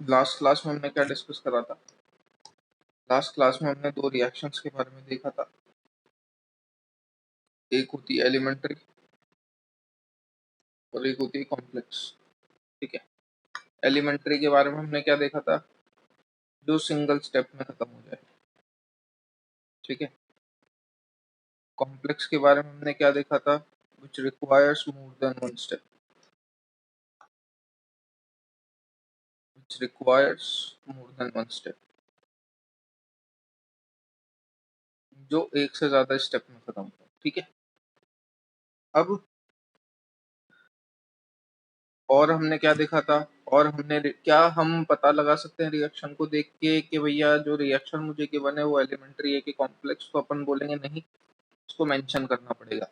Last class में हमने क्या डिस्कस करा था? लास्ट क्लास में हमने दो रिएक्शंस के बारे में देखा था। एक होती है एलिमेंट्री और एक होती है कॉम्प्लेक्स। ठीक है, एलिमेंट्री के बारे में हमने क्या देखा था? जो सिंगल स्टेप में खत्म हो जाए। ठीक है, कॉम्प्लेक्स के बारे में हमने क्या देखा था? Which requires more than one step. Which requires more than one step, जो एक से ज्यादा स्टेप में खत्म हो। ठीक है, अब और हमने क्या देखा था? और हमने क्या हम पता लगा सकते हैं रिएक्शन को देख के कि भैया जो रिएक्शन मुझे गिवन है वो एलिमेंट्री है कि कॉम्प्लेक्स? तो अपन बोलेंगे नहीं, इसको मेंशन करना पड़ेगा।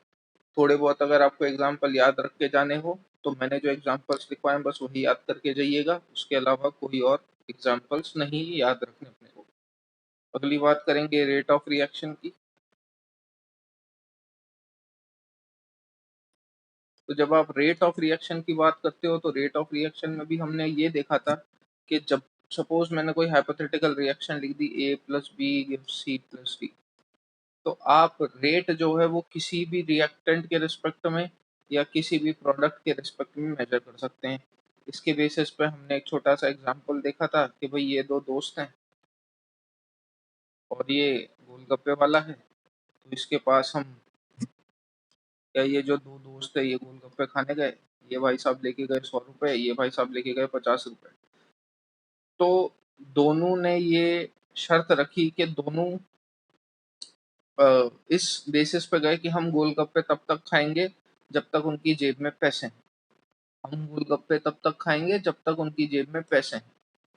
थोड़े बहुत अगर आपको एग्जांपल याद रख के जाने हो तो मैंने जो एग्जांपल्स लिखवाए हैं बस वही याद करके जाइएगा, उसके अलावा कोई और एग्जांपल्स नहीं याद रखने अपने को। अगली बात करेंगे रेट ऑफ रिएक्शन की। तो जब आप रेट ऑफ रिएक्शन की बात करते हो तो रेट ऑफ रिएक्शन में भी हमने ये देखा था कि जब सपोज मैंने कोई हाइपोथेटिकल रिएक्शन लिख दी A plus B gives C plus D, तो आप रेट जो है वो किसी भी रिएक्टेंट के रिस्पेक्ट में या किसी भी प्रोडक्ट के रिस्पेक्ट में मेजर कर सकते हैं। इसके बेसिस पे हमने एक छोटा सा एग्जांपल देखा था कि भाई ये दो दोस्त हैं और ये गोलगप्पे वाला है, तो इसके पास हम क्या, ये जो दो दोस्त है ये गोलगप्पे खाने गए, ये भाई साहब लेके गए 100 रुपए, ये भाई साहब लेके गए 50 रुपए। तो दोनों ने ये शर्त रखी कि दोनों इस बेसिस पे गए कि हम गोलगप्पे तब तक खाएंगे जब तक उनकी जेब में पैसे हैं। हम गोलगप्पे तब तक खाएंगे जब तक उनकी जेब में पैसे हैं।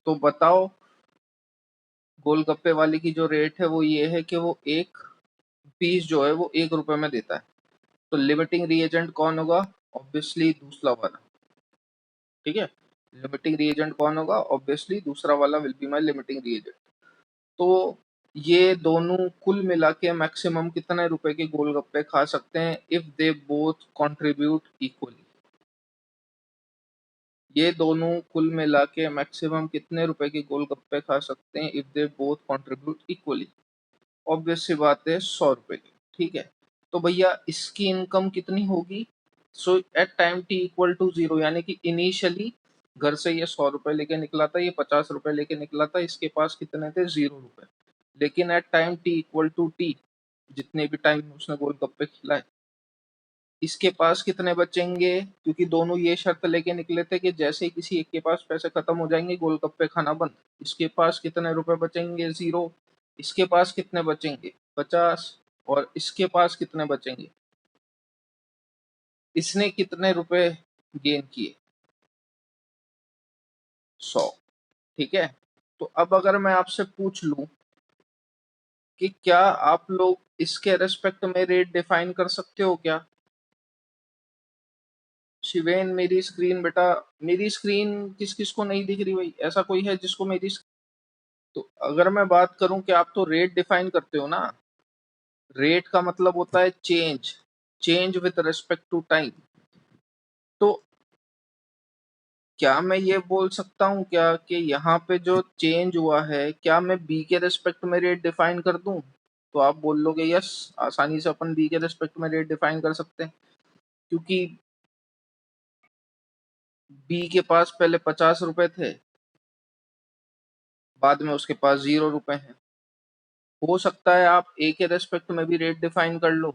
तो बताओ, गोलगप्पे वाले की जो रेट है वो ये है कि वो एक पीस जो है वो 1 रुपए में देता है। तो लिमिटिंग रिएजेंट कौन होगा? ऑब्वियसली दूसरा वाला। ठीक है, लिमिटिंग रिएजेंट कौन होगा? ऑब्वियसली दूसरा वाला will be my limiting reagent. तो ये दोनों कुल मिला के मैक्सिमम कितने रुपए के गोलगप्पे खा सकते हैं if they both contribute equally? ये दोनों कुल मिला के मैक्सिमम कितने रुपए के गोलगप्पे खा सकते हैं if they both contribute equally? Obvious सी बात है 100 रुपए की। ठीक है, तो भैया इसकी इनकम कितनी होगी? So at time T equal to 0, यानी कि इनिशियली घर से ये 100 रुपए लेके निकला था, ये 50 रुपए लेके निकला था, इसके पास कितने थे? 0 रुपए। लेकिन at time T equal to T, जितने भी टाइम में उसने गोलगप्पे खिलाए, इसके पास कितने बचेंगे? क्योंकि दोनों ये शर्त लेके निकले थे कि जैसे ही किसी एक के पास पैसे खत्म हो जाएंगे गोलगप्पे खाना बंद। इसके पास कितने रुपए बचेंगे? 0। इसके पास कितने बचेंगे? 50। और इसके पास कितने बचेंगे? इसने कितने रुपए गेन किए? 100। ठीक है, तो अब अगर मैं आपसे पूछ लूं कि क्या आप लोग इसके रेस्पेक्ट में रेट डिफाइन कर सकते हो क्या? शिवेन, मेरी स्क्रीन बेटा, मेरी स्क्रीन किस किस को नहीं दिख रही भाई? ऐसा कोई है जिसको मेरी तो अगर मैं बात करूं कि आप तो रेट डिफाइन करते हो ना, रेट का मतलब होता है change, change with respect to time. तो क्या मैं ये बोल सकता हूँ क्या कि यहाँ पे जो चेंज हुआ है, क्या मैं बी के रिस्पेक्ट में रेट डिफाइन कर दूं? तो आप बोल लोगे यस, आसानी से अपन बी के रिस्पेक्ट में रेट डिफाइन कर सकते हैं, क्योंकि बी के पास पहले 50 रुपए थे, बाद में उसके पास 0 रुपए हैं। हो सकता है आप ए के रेस्पेक्ट में भी रेट डिफाइन कर लो,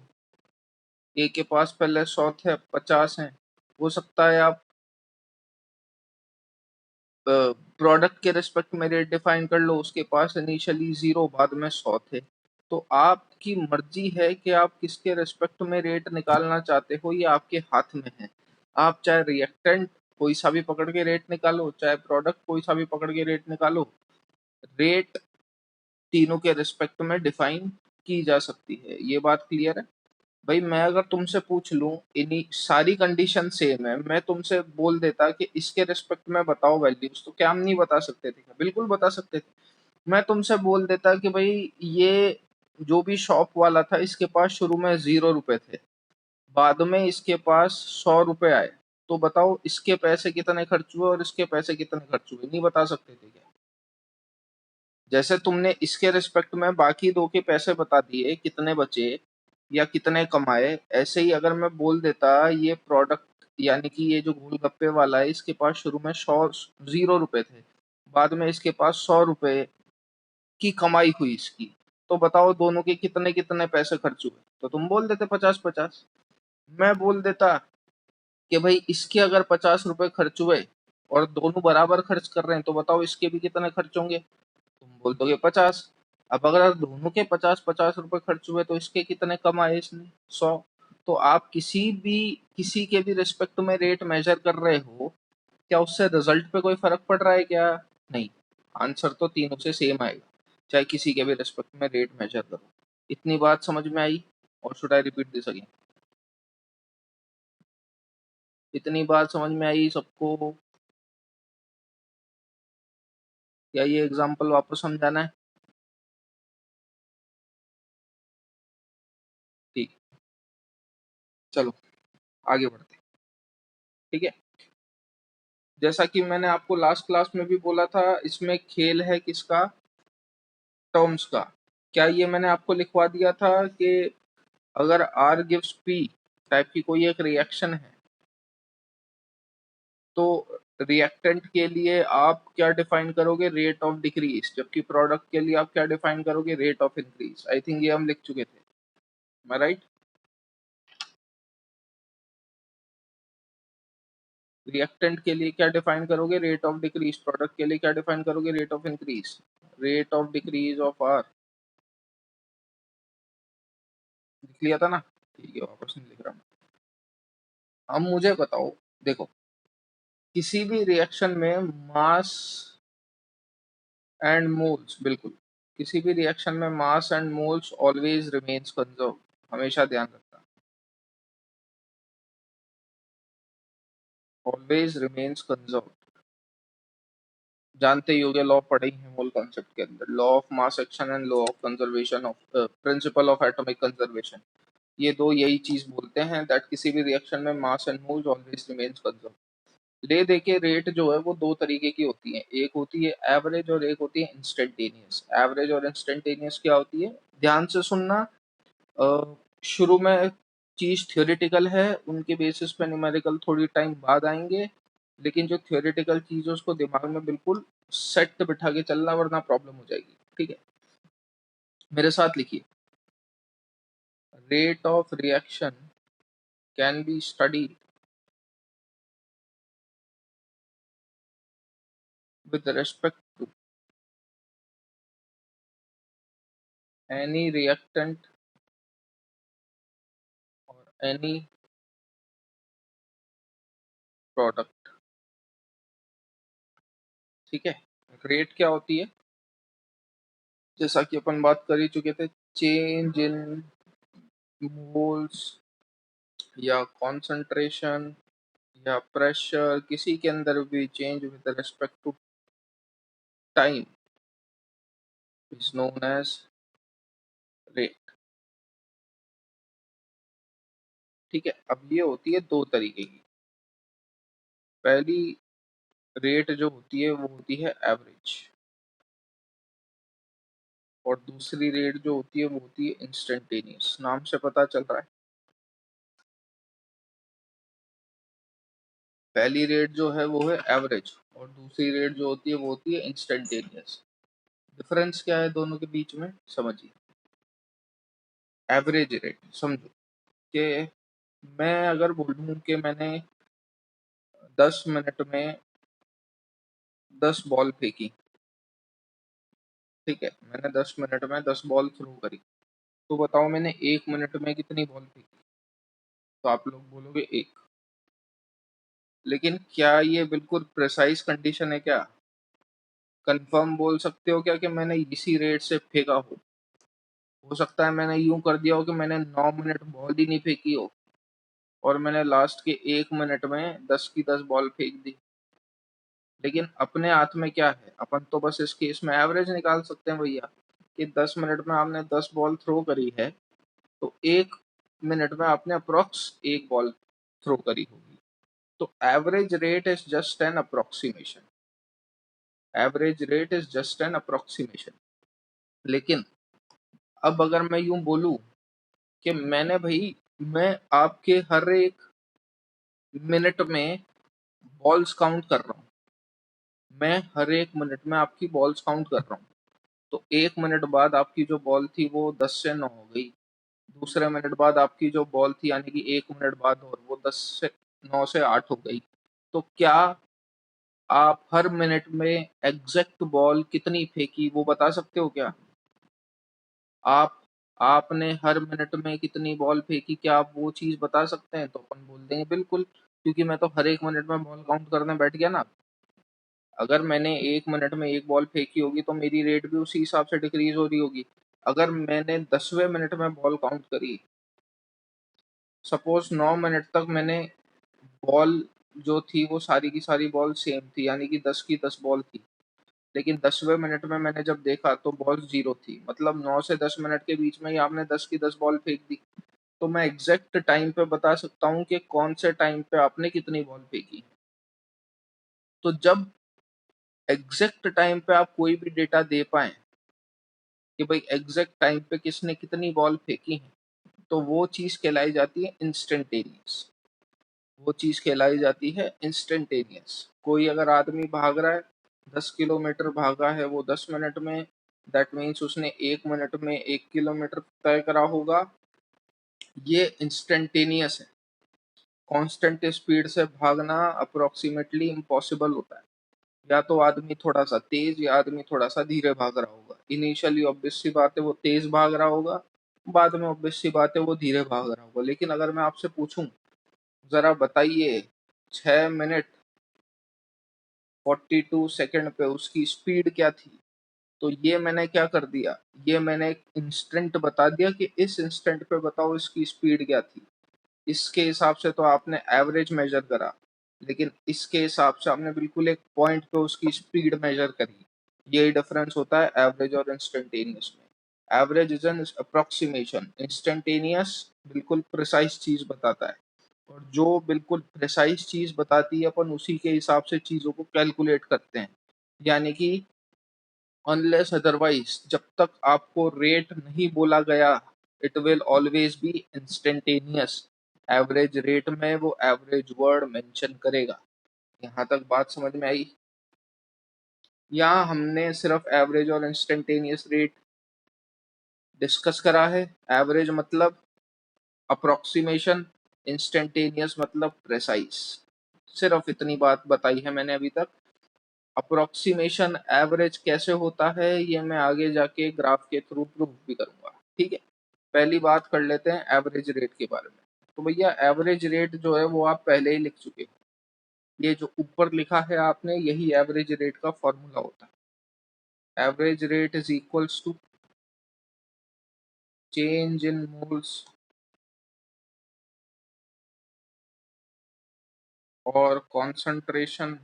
ए के पास पहले 100 थे, अब 50 हैं। हो सकता है आप प्रोडक्ट के रेस्पेक्ट में रेट डिफाइन कर लो, उसके पास इनिशियली 0 बाद में 100 थे। तो आपकी मर्जी है कि आप किसके रेस्पेक्ट में रेट निकालना चाहते हो, ये आपके हाथ में है। आप चाहे रिएक्टेंट कोई सा भी पकड़ के रेट निकालो, चाहे प्रोडक्ट कोई सा भी पकड़ के रेट निकालो, रेट तीनों के रिस्पेक्ट में डिफाइन की जा सकती है। ये बात क्लियर है भाई? मैं अगर तुमसे पूछ लूं, इन्हीं सारी कंडीशन सेम है, मैं तुमसे बोल देता कि इसके रिस्पेक्ट में बताओ वैल्यूज, तो क्या हम नहीं बता सकते थे? बिल्कुल बता सकते थे। मैं तुमसे बोल देता कि भाई ये जो भी शॉप वाला था इसके पास शुरू में 0 रुपए थे, बाद में इसके पास 100 रुपए आए। तो बताओ इसके पैसे कितने खर्च हुए और इसके पैसे कितने खर्च हुए, नहीं बता सकते थे क्या? जैसे तुमने इसके रिस्पेक्ट में बाकी दो के पैसे बता दिए कितने बचे या कितने कमाए, ऐसे ही अगर मैं बोल देता ये प्रोडक्ट यानी कि ये जो गोलगप्पे वाला है इसके पास शुरू में 0 रुपए थे, बाद में इसके पास 100 रुपए की कमाई हुई इसकी, तो बताओ दोनों के कितने कितने पैसे खर्च हुए? तो तुम बोल देते 50-50। मैं बोल देता कि भाई इसके अगर 50 रुपए खर्च हुए और दोनों बराबर खर्च कर रहे हैं तो बताओ इसके भी कितने खर्च होंगे? तुम बोल दोगे 50। अब अगर दोनों के 50-50 रुपए खर्च हुए तो इसके कितने कमाए इसने? 100। तो आप किसी के भी रिस्पेक्ट में रेट मेजर कर रहे हो, क्या उससे रिजल्ट पे कोई फर्क पड़ रहा है क्या? नहीं। आंसर तो तीनों से सेम आएगा, चाहे किसी के भी रिस्पेक्ट में रेट मेजर करो। इतनी बात समझ में आई? और should I repeat this again? इतनी बात समझ में आई सबको? या ये एग्जाम्पल वापस समझाना है? ठीक, चलो आगे बढ़ते हैं। ठीक है, जैसा कि मैंने आपको लास्ट क्लास में भी बोला था, इसमें खेल है किसका? टर्म्स का। क्या ये मैंने आपको लिखवा दिया था कि अगर आर गिव्स पी टाइप की कोई एक रिएक्शन है तो रिएक्टेंट के लिए आप क्या डिफाइन करोगे? Rate of decrease. जबकि प्रोडक्ट के लिए आप क्या डिफाइन करोगे? Rate of increase. I think ये हम लिख चुके थे, मैं राइट? रिएक्टेंट के लिए क्या डिफाइन करोगे? Rate of decrease. प्रोडक्ट के लिए क्या डिफाइन करोगे? Rate of increase. Rate of decrease of R लिख लिया था ना? ठीक है, वापस नहीं लिख रहा मैं। अब मुझे बताओ, देखो किसी भी रिएक्शन में मास एंड मोल्स, बिल्कुल किसी भी रिएक्शन में mass and moles always remains conserve, हमेशा ध्यान रखना, ऑलवेज रिमेन्स कंजर्व। जानते ही होगे, लॉ पढ़े ही हैं मोल कॉन्सेप्ट के अंदर, law of mass action and law of conservation of principle of atomic conservation. ये दो यही चीज बोलते हैं दैट किसी भी रिएक्शन में mass and moles always remains conserve. ले दे के रेट जो है वो दो तरीके की होती है, एक होती है एवरेज और एक होती है इंस्टेंटेनियस। एवरेज और इंस्टेंटेनियस क्या होती है? ध्यान से सुनना। शुरू में चीज थ्योरेटिकल है, उनके बेसिस पे न्यूमेरिकल थोड़ी टाइम बाद आएंगे, लेकिन जो थ्योरेटिकल चीज है उसको दिमाग में बिल्कुल सेट बिठा के चलना वरना प्रॉब्लम हो जाएगी। ठीक है, मेरे साथ लिखिए। Rate of reaction can be studied with respect to any reactant or any product। ठीक है, रेट क्या होती है? जैसा कि अपन बात कर ही चुके थे, चेंज इन मोल्स या कॉन्सेंट्रेशन या प्रेशर, किसी के अंदर भी change with respect to time is known as rate. ठीक है, अब ये होती है दो तरीके की। पहली रेट जो होती है वो होती है एवरेज, और दूसरी रेट जो होती है वो होती है इंस्टेंटेनियस। नाम से पता चल रहा है, पहली रेट जो है वो है एवरेज और दूसरी रेट जो होती है वो होती है इंस्टेंटेनियस। डिफरेंस क्या है दोनों के बीच में, समझिए। एवरेज रेट समझो कि मैं अगर बोलूं कि मैंने 10 मिनट में 10 बॉल फेंकी, ठीक है, मैंने 10 मिनट में 10 बॉल थ्रो करी, तो बताओ मैंने 1 मिनट में कितनी बॉल फेंकी? तो आप लोग बोलोगे एक। लेकिन क्या ये बिल्कुल प्रिसाइज कंडीशन है क्या? कंफर्म बोल सकते हो क्या कि मैंने इसी रेट से फेंका हो सकता है मैंने यूं कर दिया हो कि मैंने 9 मिनट बॉल ही नहीं फेंकी हो और मैंने लास्ट के 1 मिनट में 10 की 10 बॉल फेंक दी। लेकिन अपने हाथ में क्या है, अपन तो बस इस केस में एवरेज निकाल सकते हैं भैया। कि 10 मिनट में आपने 10 बॉल थ्रो करी है, तो 1 मिनट में आपने अप्रॉक्स 1 बॉल थ्रो करी होगी। तो average rate is just an approximation, average rate is just an approximation. लेकिन अब अगर मैं यूं बोलूं कि मैं आपके हर एक मिनट में बॉल्स काउंट कर रहा हूं, मैं हर एक मिनट में आपकी बॉल्स काउंट कर रहा हूं, तो 1 मिनट बाद आपकी जो बॉल थी वो 10 से 9 हो गई, दूसरे मिनट बाद आपकी जो बॉल थी यानी कि 1 मिनट बाद और वो 10 से 9 से 8 हो गई। तो क्या आप हर मिनट में एग्जैक्ट बॉल कितनी फेंकी वो बता सकते हो क्या? आप आपने हर मिनट में कितनी बॉल फेंकी, क्या आप वो चीज बता सकते हैं? तो अपन बोल देंगे बिल्कुल, क्योंकि मैं तो हर एक मिनट में बॉल काउंट करने बैठ गया ना। अगर मैंने 1 मिनट में 1 बॉल फेंकी होगी तो मेरी रेट भी उसी हिसाब से डिक्रीज हो रही होगी। अगर मैंने 10वें मिनट में बॉल काउंट करी, सपोज 9 मिनट तक मैंने बॉल जो थी वो सारी की सारी बॉल सेम थी यानी कि 10 की 10 बॉल थी, लेकिन 10वें मिनट में मैंने जब देखा तो बॉल 0 थी, मतलब 9 से 10 मिनट के बीच में ही आपने 10 की 10 बॉल फेंक दी। तो मैं एग्जैक्ट टाइम पे बता सकता हूँ कि कौन से टाइम पे आपने कितनी बॉल फेंकी। तो जब एग्जैक्ट टाइम पे आप कोई भी डेटा दे पाए कि भाई एग्जैक्ट टाइम पे किसने कितनी बॉल फेंकी है, तो वो चीज कहलाई जाती है इंस्टेंटेनियस, वो चीज कहलाई जाती है इंस्टेंटेनियस। कोई अगर आदमी भाग रहा है, 10 किलोमीटर भागा है वो 10 मिनट में, दैट मीन्स उसने 1 मिनट में 1 किलोमीटर तय करा होगा, ये इंस्टेंटेनियस है। कांस्टेंट स्पीड से भागना अप्रोक्सीमेटली इम्पॉसिबल होता है, या तो आदमी थोड़ा सा तेज या आदमी थोड़ा सा धीरे भाग रहा होगा। इनिशियली ऑब्वियस सी बात है वो तेज भाग रहा होगा, बाद में ऑब्वियस सी बात है वो धीरे भाग रहा होगा। लेकिन अगर मैं आपसे पूछूं, जरा बताइए 6 मिनट 42 सेकेंड पे उसकी स्पीड क्या थी, तो ये मैंने क्या कर दिया, ये मैंने एक इंस्टेंट बता दिया कि इस इंस्टेंट पे बताओ इसकी स्पीड क्या थी। इसके हिसाब से तो आपने एवरेज मेजर करा, लेकिन इसके हिसाब से आपने बिल्कुल एक पॉइंट पे उसकी स्पीड मेजर करी। यही डिफरेंस होता है एवरेज और इंस्टेंटेनियस में। Average is an approximation, instantaneous बिल्कुल प्रिसाइज चीज बताता है, और जो बिल्कुल प्रिसाइज चीज बताती है अपन उसी के हिसाब से चीजों को कैलकुलेट करते हैं। यानी कि अनलेस अदरवाइज जब तक आपको रेट नहीं बोला गया, it will always be instantaneous. Average rate में वो एवरेज वर्ड मेंशन करेगा। यहाँ तक बात समझ में आई? यहाँ हमने सिर्फ एवरेज और इंस्टेंटेनियस रेट डिस्कस करा है। एवरेज मतलब अप्रोक्सीमेशन, इंस्टेंटेनियस मतलब प्रेसाइज। सिर्फ इतनी बात बताई है मैंने अभी तक। अप्रोक्सीमेशन एवरेज कैसे होता है ये मैं आगे जाके ग्राफ के थ्रू प्रूफ भी करूंगा, ठीक है। पहली बात कर लेते हैं एवरेज रेट के बारे में। तो भैया एवरेज रेट जो है वो आप पहले ही लिख चुके हो, ये जो ऊपर लिखा है आपने यही एवरेज रेट का फॉर्मूला होता है। Average rate is equals to change in moles और कॉन्सेंट्रेशन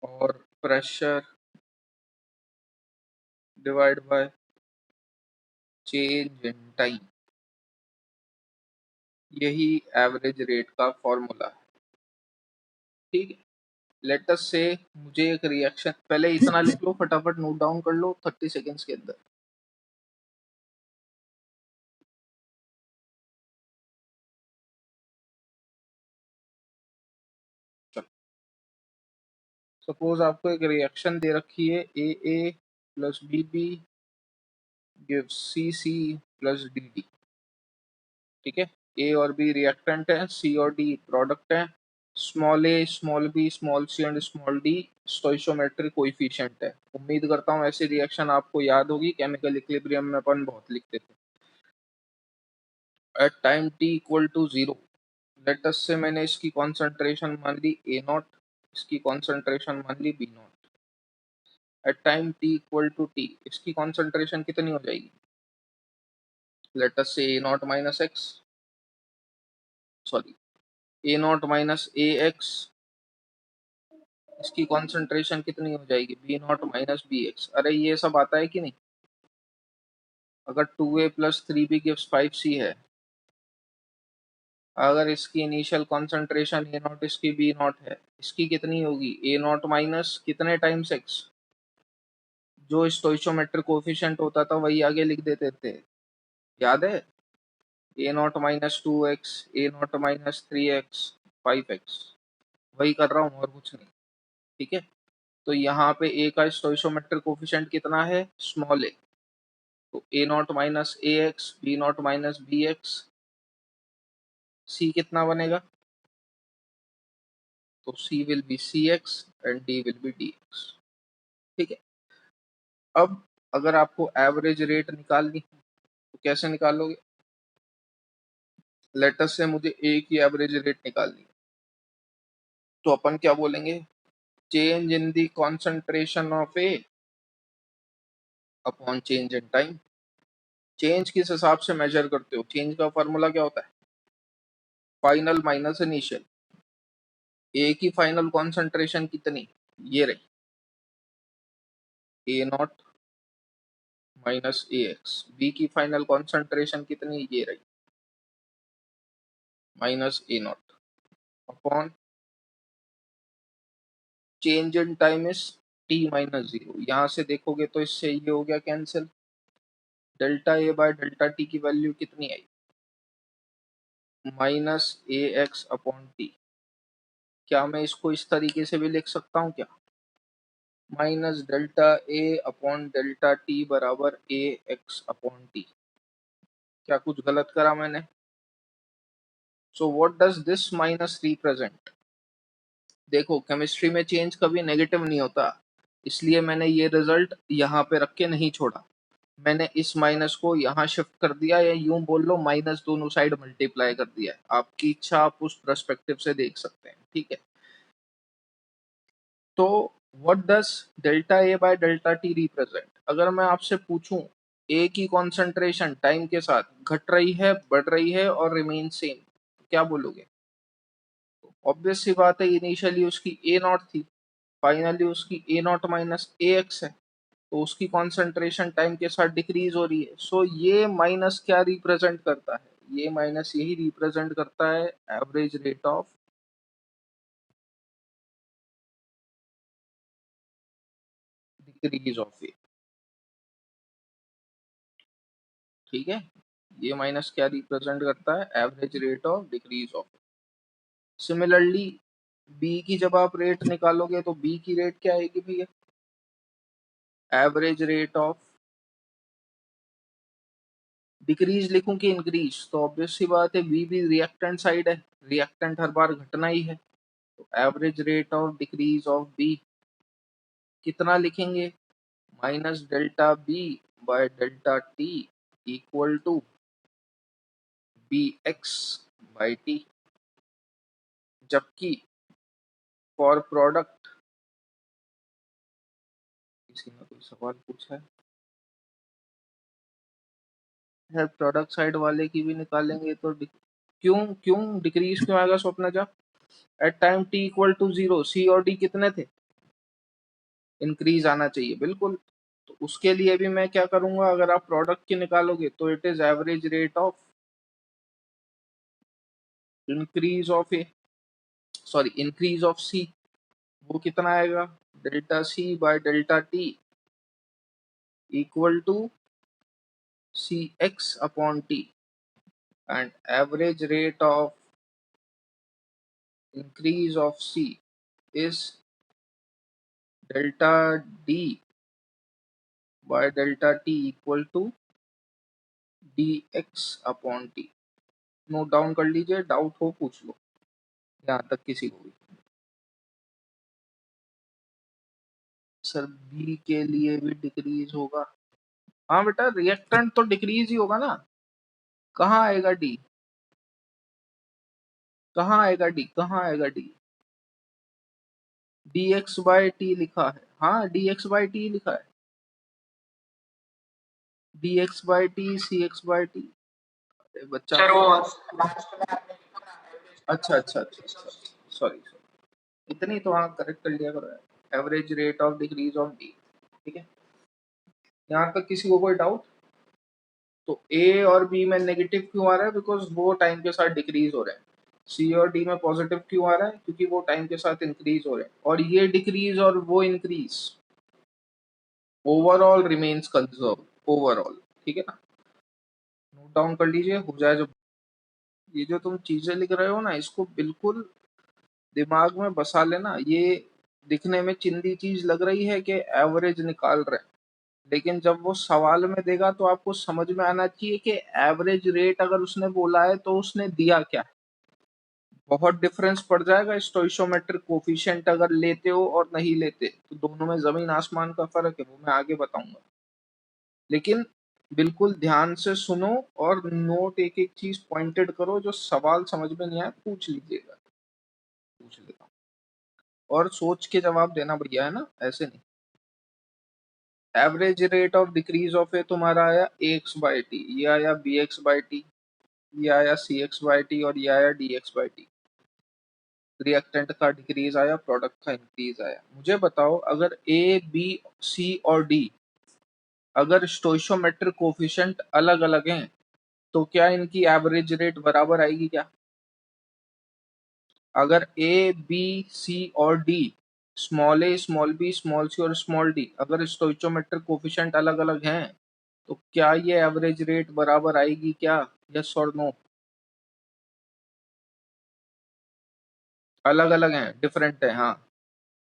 और pressure divide by change in time, यही एवरेज रेट का फॉर्मूला है, ठीक है। लेट अस से मुझे एक रिएक्शन, पहले इतना लिख लो, फटाफट नोट डाउन कर लो 30 सेकेंड्स के अंदर। सपोज आपको एक रिएक्शन दे रखी है, A plus B give C plus D, ठीक है। ए और बी रिएक्टेंट है, सी और डी प्रोडक्ट है, small A small B small C and small D stoichiometric coefficient है। उम्मीद करता हूँ ऐसी रिएक्शन आपको याद होगी, केमिकल इक्विलिब्रियम में अपन बहुत लिखते थे। At time T equal to 0, let's से मैंने इसकी कॉन्सेंट्रेशन मान ली ए नॉट, इसकी कॉन्सेंट्रेशन मान ली B not. At time T equal to T इसकी कॉन्सेंट्रेशन कितनी हो जाएगी, let's say A not minus X, sorry A not minus A X इसकी कॉन्सेंट्रेशन कितनी हो जाएगी, B not minus B X. अरे ये सब आता है कि नहीं? अगर 2a plus 3b gives 5c है, अगर इसकी इनिशियल कॉन्सेंट्रेशन ए नॉट, इसकी बी नॉट है, इसकी कितनी होगी, ए नॉट माइनस कितने टाइम्स एक्स। जो स्टोइचोमेट्रिक कोफिशिएंट होता था वही आगे लिख देते थे, याद है? A not minus 2x, A not minus 3x, 5x, वही कर रहा हूँ और कुछ नहीं। ठीक है, तो यहाँ पे ए का स्टोइचोमेट्रिक कोफिशिएंट कितना है, स्मॉल ए, तो A not minus A X, B not minus B X, C कितना बनेगा, तो C will be C X and D will be D X. ठीक है, अब अगर आपको एवरेज रेट निकालनी है तो कैसे निकालोगे? लेटर से मुझे ए की एवरेज रेट निकालनी है, तो अपन क्या बोलेंगे, change in the concentration of A upon change in time. Change किस हिसाब से मेजर करते हो, चेंज का फॉर्मूला क्या होता है, फाइनल माइनस इनिशियल। ए की फाइनल कॉन्सेंट्रेशन कितनी, ये रही, A not minus A X. B की फाइनल कॉन्सेंट्रेशन कितनी, ये रही, minus A not upon change in time is T minus zero. यहाँ से देखोगे तो इससे ये हो गया cancel, delta A by delta T की वैल्यू कितनी आई, minus A X upon T. क्या मैं इसको इस तरीके से भी लिख सकता हूँ क्या, माइनस डेल्टा ए अपॉन डेल्टा टी बराबर ए एक्स अपॉन टी। क्या कुछ गलत करा मैंने? सो what does this minus represent? देखो केमिस्ट्री में चेंज कभी नेगेटिव नहीं होता, इसलिए मैंने ये रिजल्ट यहाँ पे रख के नहीं छोड़ा, मैंने इस माइनस को यहाँ शिफ्ट कर दिया, या यूं बोल लो माइनस दोनों साइड मल्टीप्लाई कर दिया है। आपकी इच्छा, आप उस पर्सपेक्टिव से देख सकते हैं। ठीक है, तो what does delta A by delta T represent? अगर मैं आपसे पूछूं ए की कॉन्सेंट्रेशन टाइम के साथ घट रही है, बढ़ रही है और रिमेन सेम, क्या बोलोगे? ऑब्वियस सी बात है, इनिशियली उसकी ए नॉट थी, फाइनली उसकी ए नॉट माइनस ए एक्स है, तो उसकी कॉन्सेंट्रेशन टाइम के साथ डिक्रीज हो रही है। सो ये माइनस क्या रिप्रेजेंट करता है, ये माइनस यही रिप्रेजेंट करता है average rate of decrease of A. ठीक है, ये माइनस क्या रिप्रेजेंट करता है, average rate of decrease of A. Similarly B की जब आप रेट निकालोगे तो बी की रेट क्या आएगी भैया, एवरेज रेट ऑफ डिक्रीज लिखूं कि इंक्रीज, तो ऑब्वियस सी बात है बी भी रिएक्टेंट साइड है, रिएक्टेंट हर बार घटना ही है, तो average rate of decrease of B कितना लिखेंगे, minus delta B by delta T equal to B X by T. जबकि फॉर प्रोडक्ट, किसी ने कोई सवाल पूछा है प्रोडक्ट साइड वाले की भी निकालेंगे तो क्यों क्यों डिक्रीज क्यों आएगा स्वप्ना जा, at time T equal to zero C और डी कितने थे, इंक्रीज आना चाहिए बिल्कुल। तो उसके लिए भी मैं क्या करूंगा, अगर आप प्रोडक्ट की निकालोगे तो it is average rate of increase of A, sorry increase of C, वो कितना आएगा, delta C by delta T equal to C X upon T, and average rate of increase of C is delta D by delta T equal to dx upon T. Note down कर लीजिए, doubt हो पूछ लो, यहाँ तक किसी को भी। Sir B के लिए भी डिक्रीज होगा, हाँ बेटा रिएक्टेंट तो डिक्रीज ही होगा ना, कहाँ आएगा डी, कहाँ आएगा डी, कहाँ आएगा D, D X by T लिखा है, हाँ डी एक्स बाई टी लिखा है, D X by T C X by T. बच्चा अच्छा अच्छा अच्छा, सॉरी सॉरी। इतनी तो हाँ करेक्ट कर लिया करो, average rate of decrease of D. ठीक है, यहाँ तक किसी को कोई डाउट? तो ए और बी में नेगेटिव क्यों आ रहा है? बिकॉज वो टाइम के साथ डिक्रीज हो रहे हैं। सी और डी में पॉजिटिव क्यों आ रहा है? क्योंकि वो टाइम के साथ इंक्रीज हो रहे हैं। और ये डिक्रीज और वो increase, overall remains conserve overall. ठीक है ना, नोट डाउन कर लीजिए, हो जाए जो। ये जो तुम चीजें लिख रहे हो ना, इसको बिल्कुल दिमाग में बसा लेना। ये दिखने में चिंदी चीज लग रही है कि एवरेज निकाल रहे हैं, लेकिन जब वो सवाल में देगा तो आपको समझ में आना चाहिए कि एवरेज रेट अगर उसने बोला है तो उसने दिया क्या है। बहुत डिफरेंस पड़ जाएगा स्टोइशोमेट्रिक कोफिशिएंट अगर लेते हो और नहीं लेते, तो दोनों में जमीन आसमान का फर्क है, वो मैं आगे बताऊंगा। लेकिन बिल्कुल ध्यान से सुनो और नोट एक एक चीज पॉइंटेड करो, जो सवाल समझ में नहीं आया पूछ लीजिएगा, पूछ लेता हूँ। और सोच के जवाब देना भैया, है ना, ऐसे नहीं। Average rate of decrease of A तुम्हारा आया ए एक्स बाई टी, ये आया बी एक्स बाई टी, ये आया सी एक्स बाई टी, और ये आया D X by T. Reactant का डिक्रीज आया, प्रोडक्ट का इंक्रीज आया। मुझे बताओ, अगर ए बी सी और डी अगर स्टोइशोमेट्रिक कोफिशिएंट अलग अलग हैं, तो क्या इनकी एवरेज रेट बराबर आएगी क्या? अगर ए बी सी और D, small A small B small सी और स्मॉल डी, अगर स्टोइचोमेट्रिक कोफिशिएंट अलग अलग हैं, तो क्या ये एवरेज रेट बराबर आएगी क्या? यस और नो? अलग अलग हैं, डिफरेंट है, हाँ,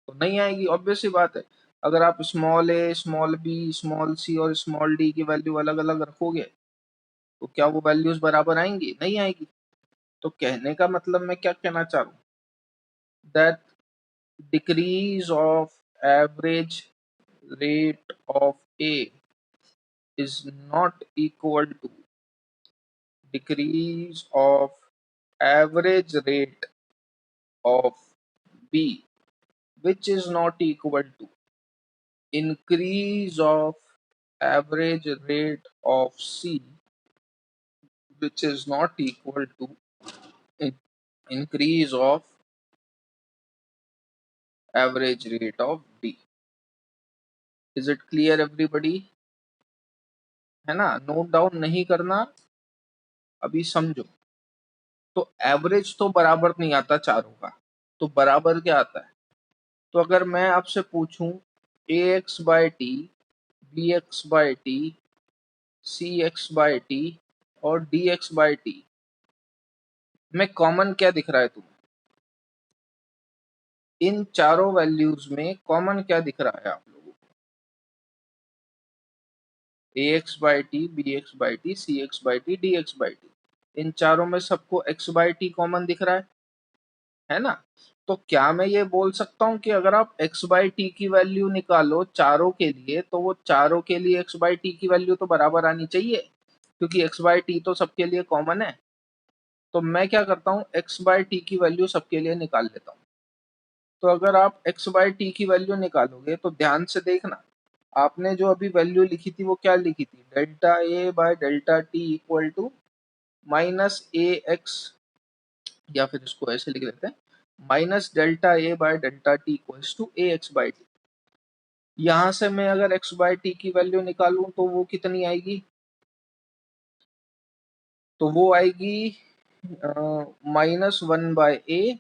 तो नहीं आएगी, ऑब्वियस सी बात है। अगर आप small A small B small सी और स्मॉल डी की वैल्यू अलग अलग रखोगे, तो क्या वो वैल्यूज बराबर आएंगी? नहीं आएगी। तो कहने का मतलब मैं क्या कहना चाह रहा हूँ, that decrease of average rate of A is not equal to decrease of average rate of B, which is not equal to increase of average rate of C, which is not equal to increase of average rate of D. Is it clear everybody? है ना, note down नहीं करना, अभी समझो। तो average तो बराबर नहीं आता चारों का, तो बराबर क्या आता है? तो अगर मैं आपसे पूछूं A X by T, B X by T, C X by T और डी एक्स बाई टी में कॉमन क्या दिख रहा है तुम्हें? इन चारों वैल्यूज में कॉमन क्या दिख रहा है आप लोगों को? A X by T, B X by T, C X by T, D X by T, इन चारों में सबको एक्स बाई टी कॉमन दिख रहा है ना? तो क्या मैं ये बोल सकता हूँ कि अगर आप x बाई टी की वैल्यू निकालो चारों के लिए, तो वो चारों के लिए x बाई टी की वैल्यू तो बराबर आनी चाहिए, क्योंकि x बाई टी तो सबके लिए कॉमन है। तो मैं क्या करता हूँ, x बाई टी की वैल्यू सबके लिए निकाल लेता हूँ। तो अगर आप x बाई टी की वैल्यू निकालोगे तो ध्यान से देखना, आपने जो अभी वैल्यू लिखी थी वो क्या लिखी थी? Delta A by delta T equal to minus A X, या फिर इसको ऐसे लिख देते हैं, minus delta A by delta T equals to A X by T. यहाँ से मैं अगर एक्स बाई टी की वैल्यू निकालूं तो वो कितनी आएगी? तो वो आएगी -1/a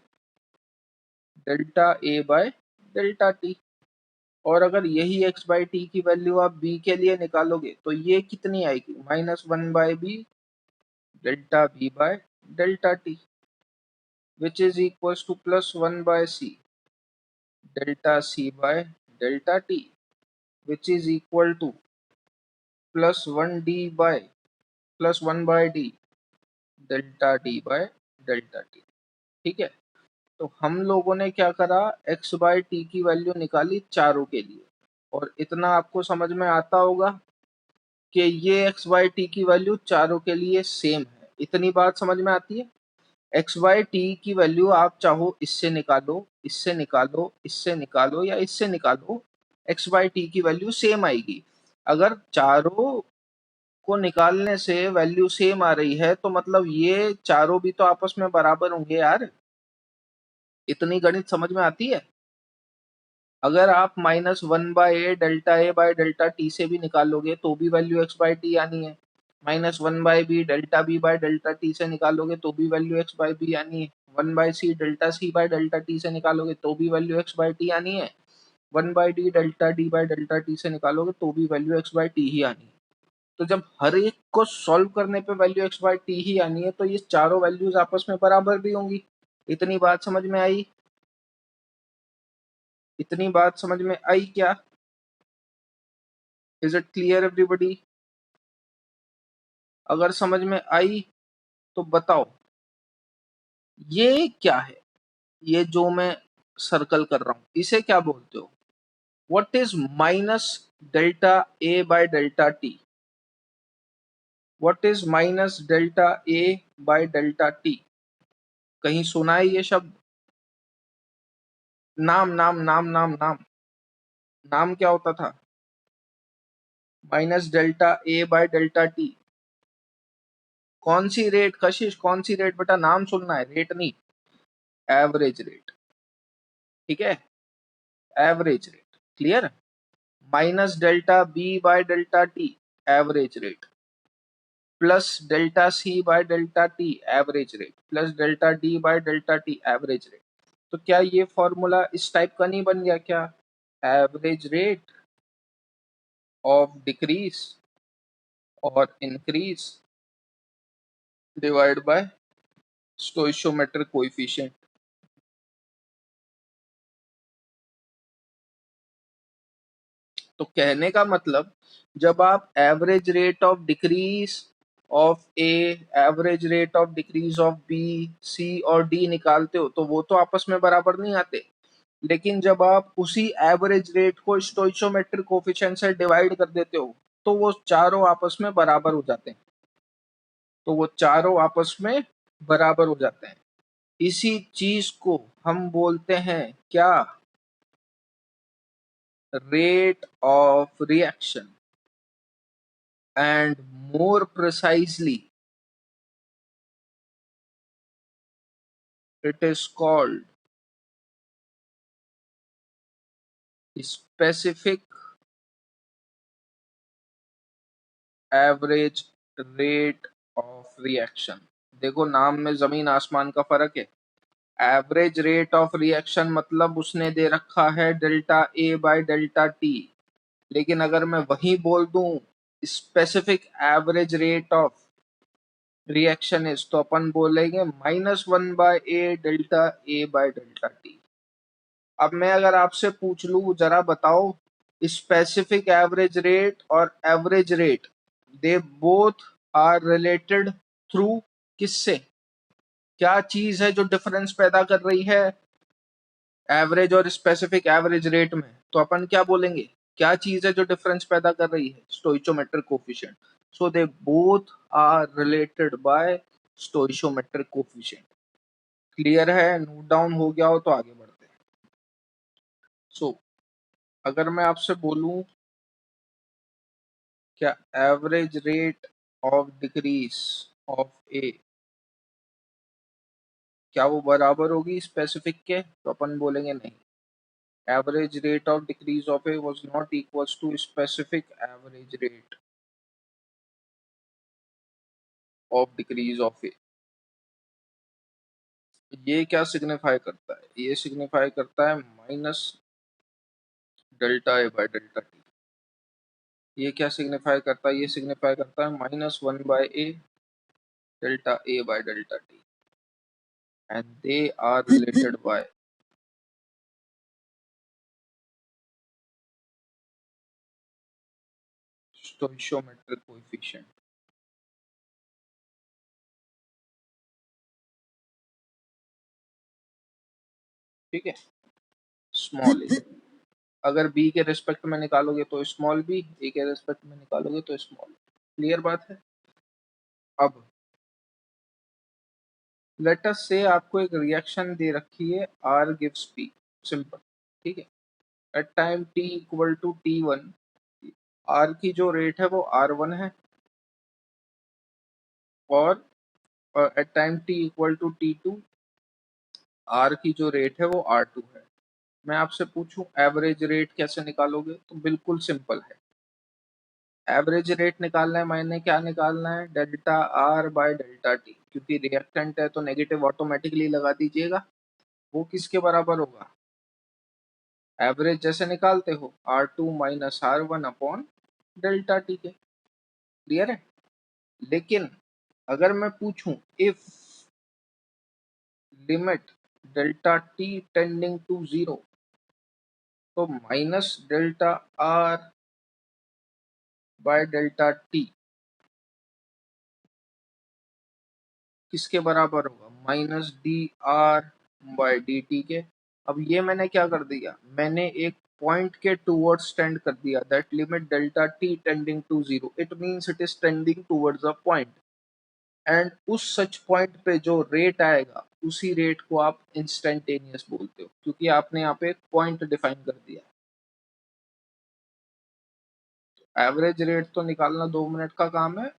delta A by delta T. और अगर यही एक्स बाई टी की वैल्यू आप बी के लिए निकालोगे तो ये कितनी आएगी? -1/b delta B by delta T, which is equals to +1/c delta C by delta T, which is equal to +1/d delta D by delta T. ठीक है, तो हम लोगों ने क्या करा, एक्स बाय टी की वैल्यू निकाली चारों के लिए, और इतना आपको समझ में आता होगा कि ये एक्स बाय टी की वैल्यू चारों के लिए सेम है। इतनी बात समझ में आती है? एक्स बाय टी की वैल्यू आप चाहो इससे निकालो, इससे निकालो, इससे निकालो या इससे निकालो, एक्स बाय टी की वैल्यू सेम आएगी। अगर चारों को निकालने से वैल्यू सेम आ रही है, तो मतलब ये चारों भी तो आपस में बराबर होंगे यार। इतनी गणित समझ में आती है? अगर आप -1/a delta A by delta T से भी निकालोगे तो भी वैल्यू x बाय टी आनी है। -1/b delta B by delta T से निकालोगे तो भी वैल्यू x बाय बी आनी है। 1/c delta C by delta T से निकालोगे तो भी वैल्यू x बाय टी आनी है। 1/d delta D by delta T से निकालोगे तो भी वैल्यू x बाय टी ही आनी है। तो जब हर एक को सॉल्व करने पे वैल्यू x बाय टी ही आनी है तो ये चारों वैल्यूज आपस में बराबर भी होंगी। इतनी बात समझ में आई? इतनी बात समझ में आई क्या? Is it clear everybody? अगर समझ में आई तो बताओ ये क्या है? ये जो मैं सर्कल कर रहा हूं इसे क्या बोलते हो? What is minus delta A by delta T? What is minus delta A by delta T? कहीं सुना है ये शब्द? नाम नाम नाम नाम नाम नाम क्या होता था? Minus delta A by delta T. कौन सी रेट कशिश? कौन सी रेट बेटा? नाम सुनना है, रेट नहीं। Average rate. ठीक है, average rate. Clear? Minus delta B by delta T average rate, plus delta C by delta T average rate, plus delta D by delta T average rate. तो क्या ये फॉर्मूला इस type का नहीं बन गया क्या? एवरेज रेट ऑफ डिक्रीज और increase divide by stoichiometric coefficient. तो कहने का मतलब जब आप average rate of decrease of A, average rate of decrease of B, C और डी निकालते हो तो वो तो आपस में बराबर नहीं आते। लेकिन जब आप उसी एवरेज रेट को स्टोइचियोमेट्रिक कोएफिशिएंट से डिवाइड कर देते हो तो वो चारों आपस में बराबर हो जाते हैं। तो वो चारों आपस में बराबर हो जाते हैं। इसी चीज को हम बोलते हैं क्या? Rate of reaction. And more precisely, it is called specific average rate of reaction। देखो नाम में जमीन आसमान का फर्क है। एवरेज रेट ऑफ रिएक्शन मतलब उसने दे रखा है delta A by delta T, लेकिन अगर मैं वही बोल दूं specific average rate of reaction is तो अपन बोलेंगे -1/a delta A by delta T. अब मैं अगर आपसे पूछ लूं जरा बताओ स्पेसिफिक एवरेज रेट और average rate they both are related through किससे? क्या चीज है जो डिफरेंस पैदा कर रही है एवरेज और स्पेसिफिक एवरेज रेट में? तो अपन क्या बोलेंगे? क्या चीज है जो डिफरेंस पैदा कर रही है? Stoichiometric coefficient. So they both are related by stoichiometric coefficient. Clear है? नोट डाउन हो गया हो तो आगे बढ़ते हैं। सो अगर मैं आपसे बोलूं क्या average rate of decrease of A क्या वो बराबर होगी स्पेसिफिक के? तो अपन बोलेंगे नहीं, average rate of decrease of A was not equals to specific average rate of decrease of A. ये क्या सिग्निफाई करता है? ये सिग्निफाई करता है minus delta A by delta T. ये क्या सिग्निफाई करता है? ये सिग्निफाई करता है -1/a delta A by delta T, and they are related by stoichiometric coefficient. ठीक है, स्मॉल ए। अगर बी के रिस्पेक्ट में निकालोगे तो स्मॉल बी, ए के रिस्पेक्ट में निकालोगे तो स्मॉल। क्लियर बात है? अब लेट अस से आपको एक रिएक्शन दे रखी है आर गिव्स पी, सिंपल। ठीक है, at time T equal to T1 R की जो रेट है वो R1 है, और at time T equal to T2 R की जो रेट है वो R2 है। मैं आपसे पूछूं एवरेज रेट कैसे निकालोगे, तो बिल्कुल सिंपल है। एवरेज रेट निकालना है, मैंने क्या निकालना है, delta R by delta T, क्योंकि रिएक्टेंट है तो नेगेटिव ऑटोमेटिकली लगा दीजिएगा। वो किसके बराबर होगा, एवरेज जैसे निकालते हो R2 minus R1 upon delta T के। क्लियर है। लेकिन अगर मैं पूछूं if limit delta T tending to zero, तो minus delta R by delta T किसके बराबर होगा, minus d R by d T के। अब ये मैंने क्या कर दिया, मैंने एक पॉइंट के टूवर्ड्स टेंड कर दिया, that limit delta T tending to zero, it means it is tending towards a point, and उस सच पॉइंट पे जो रेट आएगा उसी रेट को आप इंस्टेंटेनियस बोलते हो, क्योंकि आपने यहाँ पे एक पॉइंट डिफाइन कर दिया। एवरेज रेट तो निकालना 2 मिनट का काम है।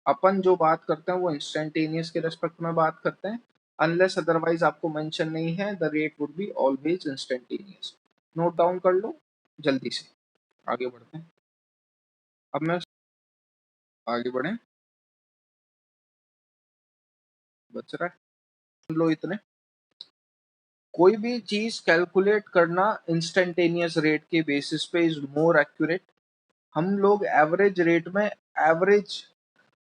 अपन जो बात करते हैं वो इंस्टेंटेनियस के रेस्पेक्ट में बात करते हैं, अनलेस अदरवाइज आपको मेंशन नहीं है the rate would be always instantaneous. Note down कर लो जल्दी से, आगे बढ़ते हैं। अब मैं आगे बढ़े, बच रहा है, सुन लो इतने। कोई भी चीज कैलकुलेट करना इंस्टेंटेनियस रेट के बेसिस पे इज मोर एक्यूरेट। हम लोग एवरेज रेट में एवरेज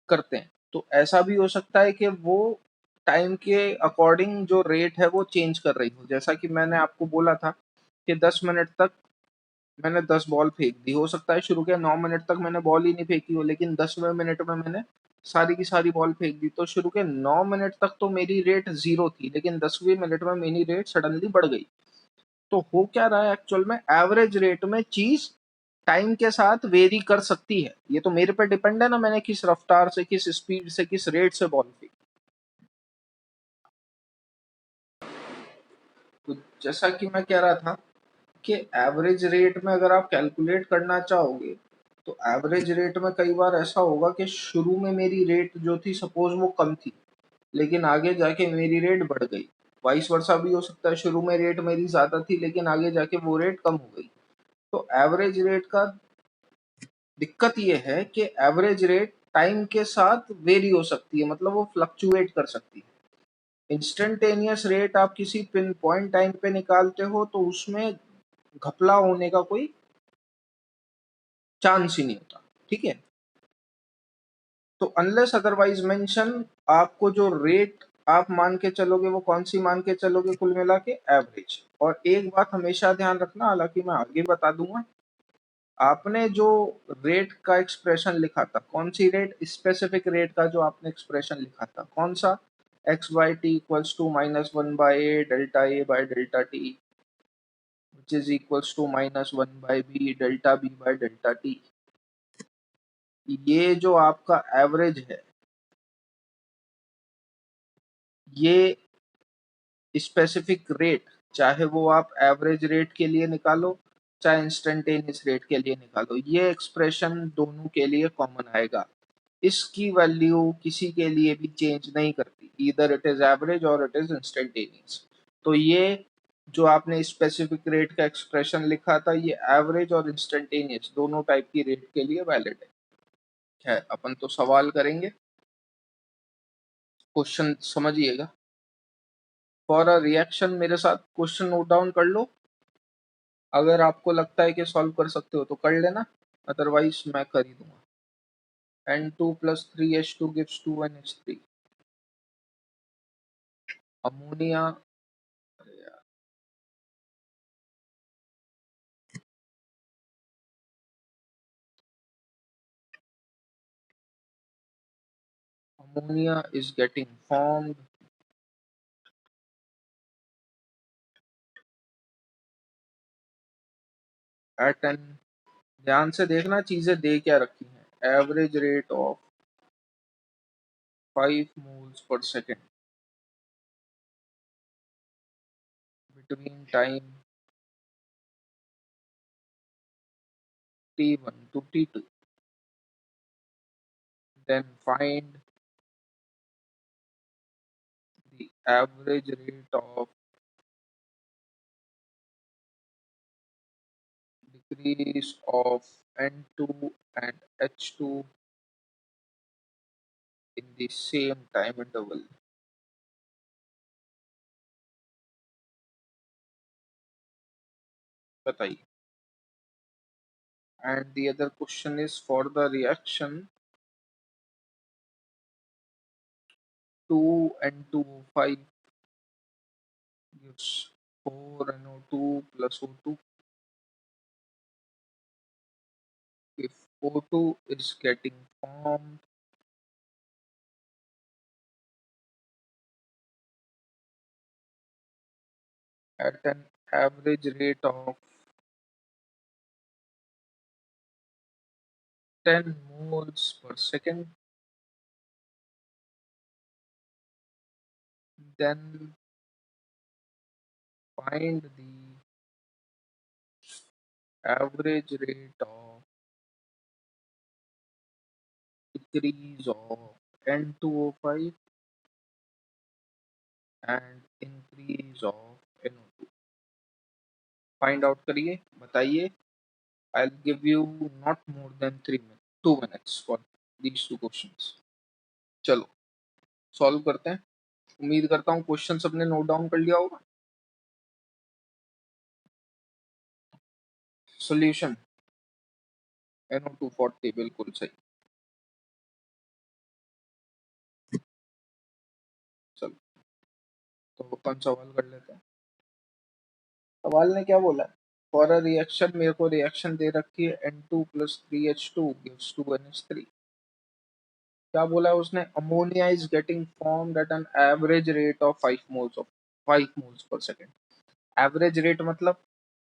करते हैं, तो ऐसा भी हो सकता है कि वो टाइम के अकॉर्डिंग जो रेट है वो चेंज कर रही हो। जैसा कि मैंने आपको बोला था कि 10 मिनट तक मैंने 10 बॉल फेंक दी, हो सकता है शुरू के 9 मिनट तक मैंने बॉल ही नहीं फेंकी हो, लेकिन 10वें मिनट में मैंने सारी की सारी बॉल फेंक दी, तो शुरू के 9 मिनट तक तो मेरी रेट जीरो थी, लेकिन 10वें मिनट में मेरी रेट सडनली बढ़ गई। तो हो क्या रहा है एक्चुअल में, एवरेज रेट में चीज टाइम के साथ वेरी कर सकती है। ये तो मेरे पे डिपेंड है ना, मैंने किस रफ्तार से, किस स्पीड से, किस रेट से बॉल फेंकी। तो जैसा कि मैं कह रहा था कि एवरेज रेट में अगर आप कैलकुलेट करना चाहोगे, तो एवरेज रेट में कई बार ऐसा होगा कि शुरू में मेरी रेट जो थी सपोज वो कम थी, लेकिन आगे जाके मेरी रेट बढ़ गई। वाइस वर्सा भी हो सकता है, शुरू में रेट मेरी ज्यादा थी लेकिन आगे जाके वो रेट कम हो गई। तो एवरेज रेट का दिक्कत ये है कि एवरेज रेट टाइम के साथ वेरी हो सकती है, मतलब वो फ्लक्चुएट कर सकती है। इंस्टेंटेनियस रेट आप किसी पिन पॉइंट टाइम पे निकालते हो तो उसमें घपला होने का कोई चांस ही नहीं होता। ठीक है। तो अनलेस अदरवाइज मेंशन, आपको जो रेट आप मान के चलोगे वो कौन सी मान के चलोगे, कुल मिला के एवरेज। और एक बात हमेशा ध्यान रखना, हालांकि मैं आगे बता दूंगा, आपने जो रेट का एक्सप्रेशन लिखा था, कौन सी रेट, स्पेसिफिक रेट का जो आपने एक्सप्रेशन लिखा था, कौन सा, X by T equals to -1 by A by delta T which is equals to -1 by B delta B by delta T. ये जो आपका एवरेज है, ये स्पेसिफिक रेट, चाहे वो आप एवरेज रेट के लिए निकालो चाहे इंस्टेंटेनियस रेट के लिए निकालो, ये एक्सप्रेशन दोनों के लिए कॉमन आएगा। इसकी वैल्यू किसी के लिए भी चेंज नहीं करती, इधर इट इज एवरेज और इट इज इंस्टेंटेनियस। तो ये जो आपने स्पेसिफिक रेट का एक्सप्रेशन लिखा था, ये एवरेज और इंस्टेंटेनियस दोनों टाइप की रेट के लिए वैलिड है। अपन तो सवाल करेंगे, क्वेश्चन समझिएगा। फॉर अ रिएक्शन मेरे साथ क्वेश्चन नोट डाउन कर लो, अगर आपको लगता है कि सॉल्व कर सकते हो तो कर लेना, अदरवाइज मैं कर ही दूंगा। N2 plus 3H2 gives 2NH3। Ammonia, अरे यार, ammonia is getting formed at an, ध्यान से देखना चीजें दे क्या रखी हैं, average rate of 5 moles per second between time T1 to T2, then find the average rate of decrease of N2 and H2 in the same time interval. बताइए. And the other question is for the reaction 2N2O5 gives 4NO2 plus O2. If O2 is getting formed at an average rate of 10 moles per second, then find the average rate of decrease of N2O5 and increase of NO2. Find out करिए, बताइए. I'll give you not more than 2 minutes for these two questions. चलो solve करते हैं. उम्मीद करता हूँ question सबने note down कर लिया होगा. सॉल्यूशन NO240 बिल्कुल सही. चलो तो अपन सवाल कर लेते हैं. सवाल ने क्या बोला? फॉर अ रिएक्शन, मेरे को रिएक्शन दे रखी है N2 plus 3H2 gives 2NH3. क्या बोला है उसने? Ammonia is getting formed at an average rate of 5 moles per second. Average rate मतलब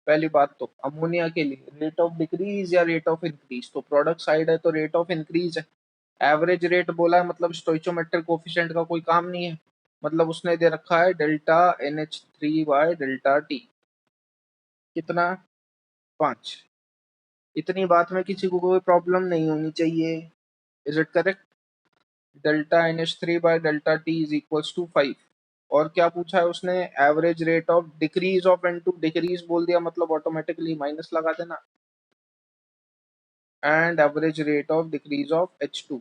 पहली बात तो अमोनिया के लिए रेट ऑफ डिक्रीज या रेट ऑफ इंक्रीज, तो प्रोडक्ट साइड है तो रेट ऑफ इंक्रीज है. एवरेज रेट बोला है मतलब स्टोइचोमेट्रिक कोफिशिएंट का कोई काम नहीं है. मतलब उसने दे रखा है delta NH3 by delta T. कितना? 5. इतनी बात में किसी को कोई प्रॉब्लम नहीं होनी चाहिए. Is it correct? Delta NH3 by delta T is equals to 5. और क्या पूछा है उसने? Average rate of decrease of N2. Decrease बोल दिया मतलब ऑटोमेटिकली माइनस लगा देना. And average rate of decrease of H2.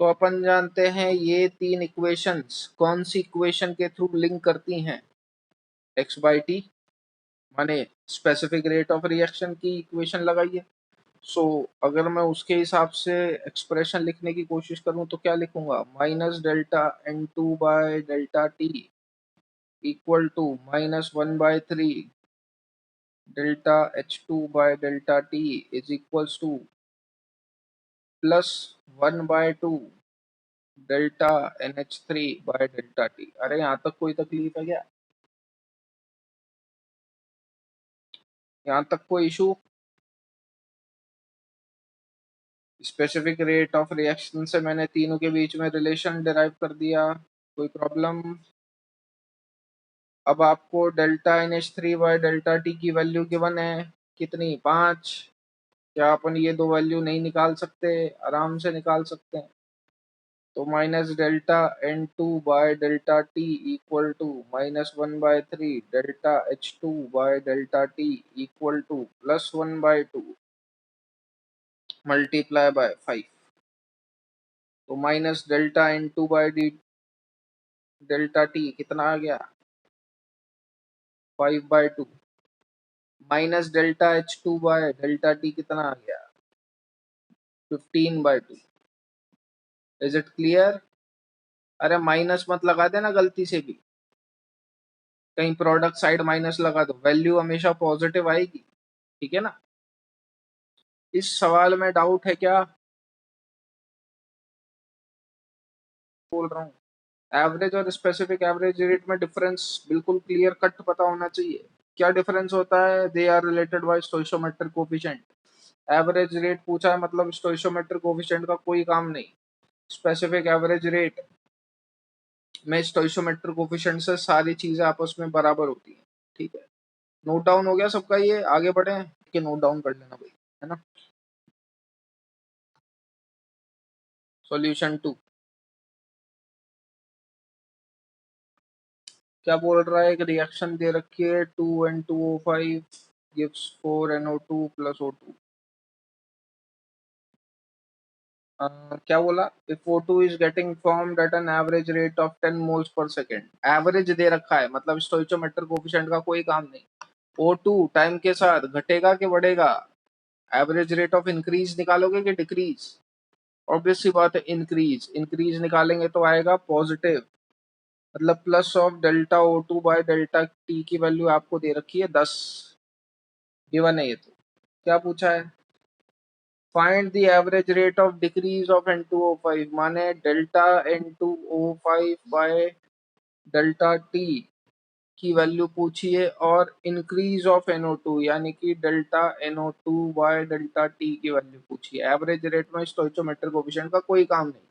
तो अपन जानते हैं ये तीन इक्वेशंस कौन सी इक्वेशन के थ्रू लिंक करती हैं? x बाई टी माने स्पेसिफिक रेट ऑफ रिएक्शन की इक्वेशन लगाइए. सो अगर मैं उसके हिसाब से एक्सप्रेशन लिखने की कोशिश करूं तो क्या लिखूंगा? Minus delta N2 by delta T equal to -1/3 delta H2 by delta T is equals to +1/2 delta NH3 by delta T. अरे यहाँ तक कोई तकलीफ है क्या? यहाँ तक कोई issue? Specific rate of reaction से मैंने तीनों के बीच में रिलेशन डिराइव कर दिया. कोई प्रॉब्लम? अब आपको delta NH3 by delta T की वैल्यू गिवन है. कितनी? 5. क्या अपन ये दो वैल्यू नहीं निकाल सकते? आराम से निकाल सकते हैं. तो minus delta N2 by delta T equal to -1/3 delta H2 by delta T equal to +1/2 multiply by 5. तो minus delta N2 by delta T कितना आ गया? 5/2 minus delta H2 by delta T कितना आ गया? 15/2. Is it clear? अरे minus मत लगा देना गलती से भी. कहीं प्रोडक्ट साइड माइनस लगा दो, वैल्यू हमेशा पॉजिटिव आएगी. ठीक है ना? इस सवाल में डाउट है क्या? बोल रहा हूँ एवरेज और स्पेसिफिक एवरेज रेट में डिफरेंस बिल्कुल क्लियर कट पता होना चाहिए. क्या डिफरेंस होता है? They are related by stoichiometric coefficient. Average rate पूछा है मतलब स्टोइचोमेट्रिक कोफिशिएंट का कोई काम नहीं. स्पेसिफिक एवरेज रेट में स्टोइचोमेट्रिक कोफिशिएंट से सारी चीजें आपस में बराबर होती हैं. ठीक है. नोट डाउन हो गया सबका? ये आगे बढ़े कि नोट डाउन कर लेना भाई, है ना? सॉल्यूशन 2. क्या बोल रहा है, एक रिएक्शन दे रखी है 2N2O5 gives 4NO2 plus O2। क्या बोला, if O2 is getting formed at an average rate of 10 moles per second, average दे रखा है मतलब स्टोइचोमेट्रिक कोफिशिएंट का कोई काम नहीं। O2 टाइम के साथ घटेगा कि बढ़ेगा, एवरेज रेट ऑफ इंक्रीज निकालोगे कि डिक्रीज, ऑब्वियस सी बात है इंक्रीज, इंक्रीज निकालेंगे तो आएगा पॉजिटिव, मतलब plus of delta O2 by delta T की वैल्यू आपको दे रखी है 10, गिवन है ये। तो क्या पूछा है, find the average rate of decrease of N2O5, माने delta N2O5 by delta T की वैल्यू पूछी है, और इंक्रीज ऑफ NO2 यानी कि delta NO2 by delta T की वैल्यू पूछी है। एवरेज रेट में स्टोइचोमेट्रिक कोफिशिएंट का कोई काम नहीं,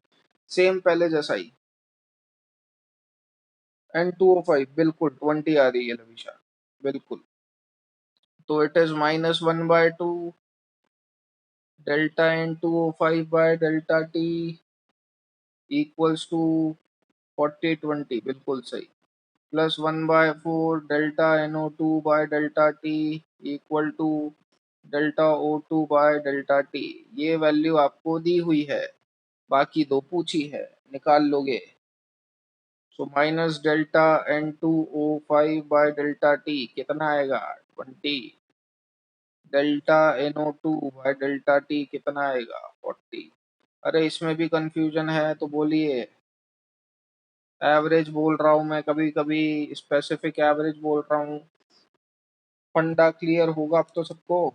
सेम पहले जैसा ही। N2O5 बिल्कुल 20 आ रही है लविशा, बिल्कुल। तो it is -1/2 delta N2O5 by delta T equals to 40/20, बिल्कुल सही, +1/4 delta NO2 by delta T equal to delta O2 by delta T. ये वैल्यू आपको दी हुई है, बाकी दो पूछी है, निकाल लोगे। So minus delta N2O5 by delta T कितना आएगा 20, delta NO2 by delta T कितना आएगा 40। अरे इसमें भी कंफ्यूजन है तो बोलिए, एवरेज बोल रहा हूँ मैं, कभी कभी स्पेसिफिक एवरेज बोल रहा हूँ। फंडा क्लियर होगा अब तो सबको,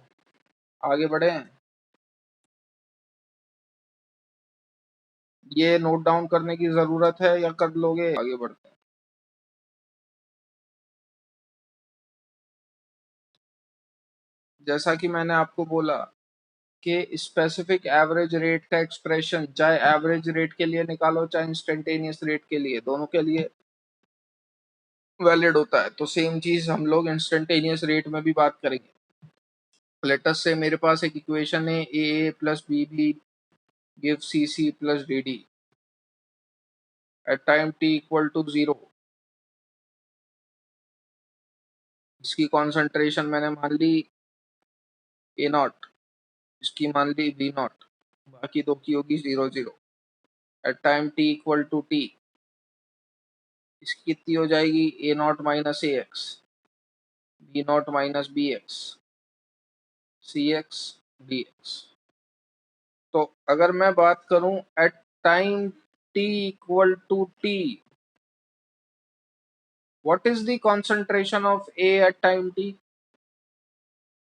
आगे बढ़े। ये नोट डाउन करने की जरूरत है या कर लोगे, आगे बढ़ते हैं। जैसा कि मैंने आपको बोला कि स्पेसिफिक एवरेज रेट का एक्सप्रेशन चाहे एवरेज रेट के लिए निकालो चाहे इंस्टेंटेनियस रेट के लिए, दोनों के लिए वैलिड होता है। तो सेम चीज हम लोग इंस्टेंटेनियस रेट में भी बात करेंगे। लेटस से मेरे पास एक इक्वेशन है, A plus B B give C C plus D D at time T equal to 0। इसकी कॉन्सेंट्रेशन मैंने मान ली ए नॉट, इसकी मान ली बी नॉट, बाकी दो की होगी 0 0। At time T equal to T इसकी कितनी हो जाएगी, A not minus A X, B not minus B X, C X D X. तो अगर मैं बात करूं at time T equal to T, what is the concentration of A at time T,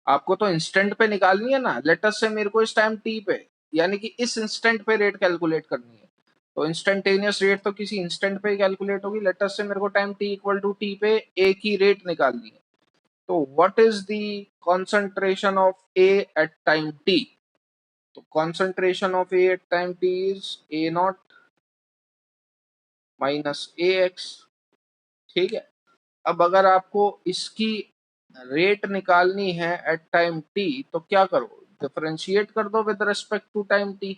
आपको तो इंस्टेंट पे निकालनी है ना। लेटस से मेरे को इस टाइम टी पे यानी कि इस इंस्टेंट पे रेट कैलकुलेट करनी है, तो इंस्टेंटेनियस रेट तो किसी इंस्टेंट पे ही कैलकुलेट होगी। लेटस से मेरे को time T equal to T पे ए की रेट निकालनी है, तो what is the concentration of A at time T, तो concentration of A at time T is A not minus A X. ठीक है, अब अगर आपको इसकी रेट निकालनी है एट टाइम टी तो क्या करो, डिफरेंशिएट कर दो with respect to time T,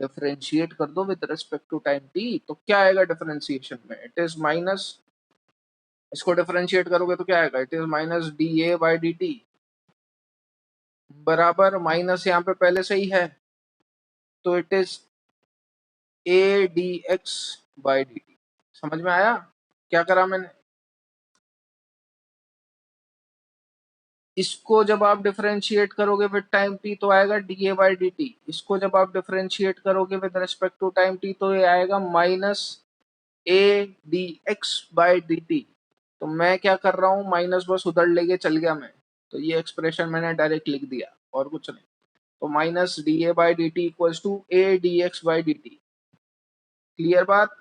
differentiate कर दो with respect to time T, तो क्या आएगा डिफरेंशिएशन में, इट इज माइनस, इसको डिफरेंशिएट करोगे तो क्या आएगा, it is minus D A by D T, बराबर माइनस यहाँ पे पहले से ही है, तो it is A D X by D T. समझ में आया क्या करा मैंने, इसको जब आप डिफरेंशिएट करोगे विद टाइम टी तो आएगा D A by D T, इसको जब आप डिफरेंशिएट करोगे with respect to time T तो ये आएगा minus A D X by D T. तो मैं क्या कर रहा हूँ, माइनस बस उधर लेके चल गया मैं, तो ये एक्सप्रेशन मैंने डायरेक्ट लिख दिया और कुछ नहीं। तो minus D A by D T equals to A D X by D T, clear बात।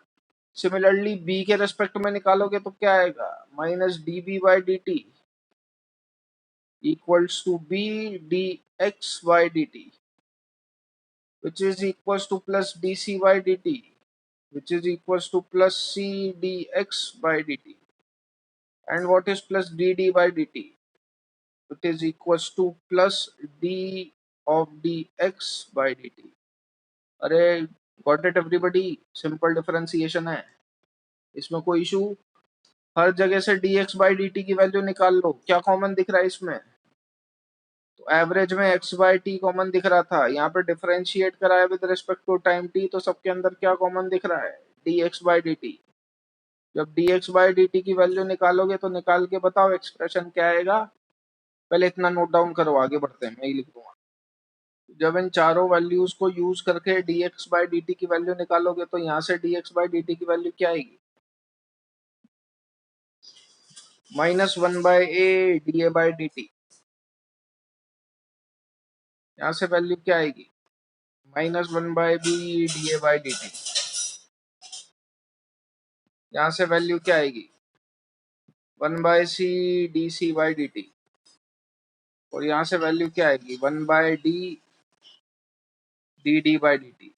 सिमिलरली बी के रेस्पेक्ट में निकालोगे तो क्या आएगा, minus D B by D T equals to b dx by dt, which is equals to plus dc by dt, which is equals to plus c dx by dt. And what is plus dd by dt? It is equals to plus d of dx by dt. अरे got it everybody, simple differentiation है, इसमें कोई issue हर जगह से dx by dt की value निकाल लो, क्या common दिख रहा है इसमें? तो एवरेज में x बाई टी कॉमन दिख रहा था, यहाँ पे डिफरेंशिएट कराया with respect to time t, तो सबके अंदर क्या कॉमन दिख रहा है? dx by dt। जब dx बाई dt की वैल्यू निकालोगे तो निकाल के बताओ एक्सप्रेशन क्या आएगा। पहले इतना नोट डाउन करो, आगे बढ़ते हैं, मैं ही लिख दूंगा। जब इन चारों वैल्यूज को यूज करके dx बाई dt की वैल्यू निकालोगे तो यहाँ से dx बाई dt की वैल्यू क्या आएगी? -1/a da by dt। यहाँ से वैल्यू क्या आएगी? -1/b da by dt। यहाँ से वैल्यू क्या आएगी? 1/c dc by dt। और यहाँ से वैल्यू क्या आएगी? 1/d dd by dt।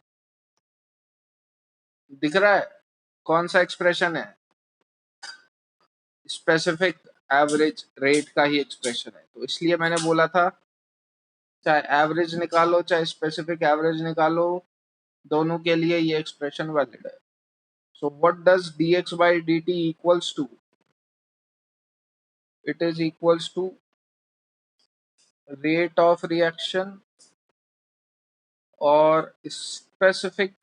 दिख रहा है कौन सा एक्सप्रेशन है? स्पेसिफिक एवरेज रेट का ही एक्सप्रेशन है। तो इसलिए मैंने बोला था चाहे एवरेज निकालो चाहे स्पेसिफिक एवरेज निकालो, दोनों के लिए ये एक्सप्रेशन वैलिड है। So what does dx by dt equals to? It is equals to rate of reaction or specific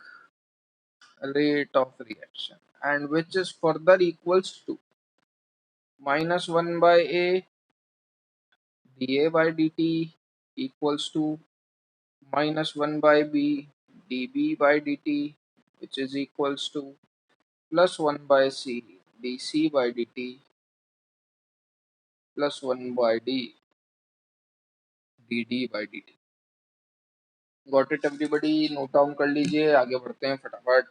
rate of reaction, and which is further equals to -1/a da by dt equals to -1/b db by dt, which is equals to +1/c dc by dt +1/d dd by dt। Got it everybody? Note down कर लीजिए, आगे बढ़ते हैं फटाफट।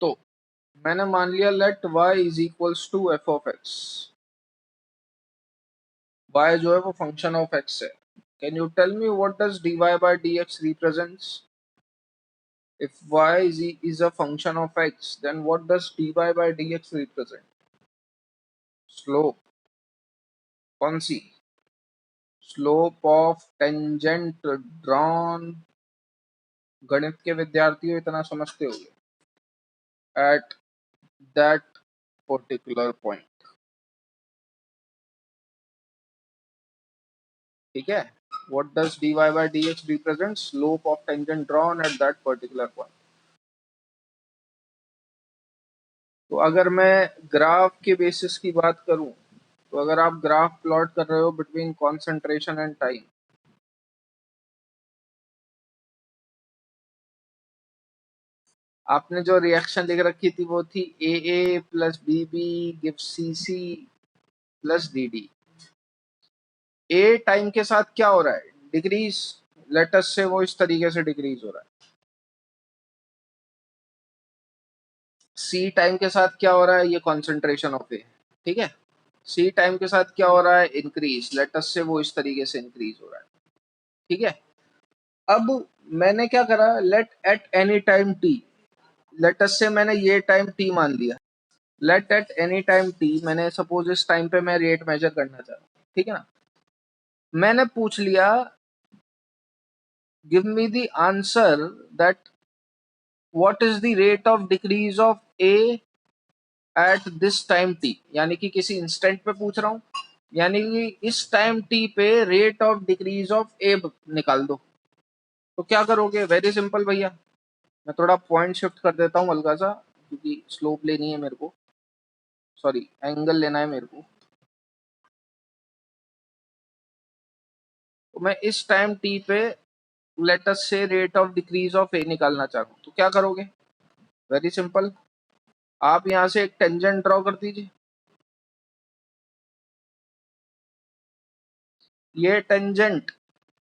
तो मैंने मान लिया let y is equals to F of X. y जो है वो फंक्शन ऑफ x है। Can you tell me what does dy by dx represents? If y is a function of x, then what does dy by dx represent? Slope. कौन सी? Slope of tangent drawn. गणित के विद्यार्थियों इतना समझते होंगे। At that particular point, ठीक है। What does dy by dx represent? Slope of tangent drawn at that particular point. तो अगर मैं ग्राफ के बेसिस की बात करूं, तो अगर आप ग्राफ प्लॉट कर रहे हो बिटवीन कॉन्सेंट्रेशन एंड टाइम, आपने जो रिएक्शन लिख रखी थी वो थी AA plus BB give CC plus DD। ए टाइम के साथ क्या हो रहा है? डिक्रीज। लेटस से वो इस तरीके से डिक्रीज हो रहा है। सी टाइम के साथ क्या हो रहा है? ये कॉन्सेंट्रेशन ऑफ ए, ठीक है। सी टाइम के साथ क्या हो रहा है? इंक्रीज। लेटस से वो इस तरीके से इंक्रीज हो रहा है, ठीक है। अब मैंने क्या करा? Let at any time T. Let's से मैंने ये टाइम टी मान लिया। Let at any time T, मैंने सपोज इस टाइम पे मैं रेट मेजर करना चाह रहा हूँ, ठीक है ना। मैंने पूछ लिया give me the answer that what is the rate of decrease of A eight this time T, यानी कि किसी इंस्टेंट पे पूछ रहा हूँ, यानी कि इस टाइम टी पे रेट ऑफ डिक्रीज ऑफ ए निकाल दो। तो क्या करोगे? वेरी सिंपल भैया, मैं थोड़ा पॉइंट शिफ्ट कर देता हूँ हल्का सा, क्योंकि स्लोप लेनी है मेरे को, सॉरी एंगल लेना है मेरे को। तो मैं इस टाइम टी पे let's say rate of decrease of A निकालना चाह रहा हूँ, तो क्या करोगे? वेरी सिंपल, आप यहाँ से एक टेंजेंट ड्रॉ कर दीजिए। ये टेंजेंट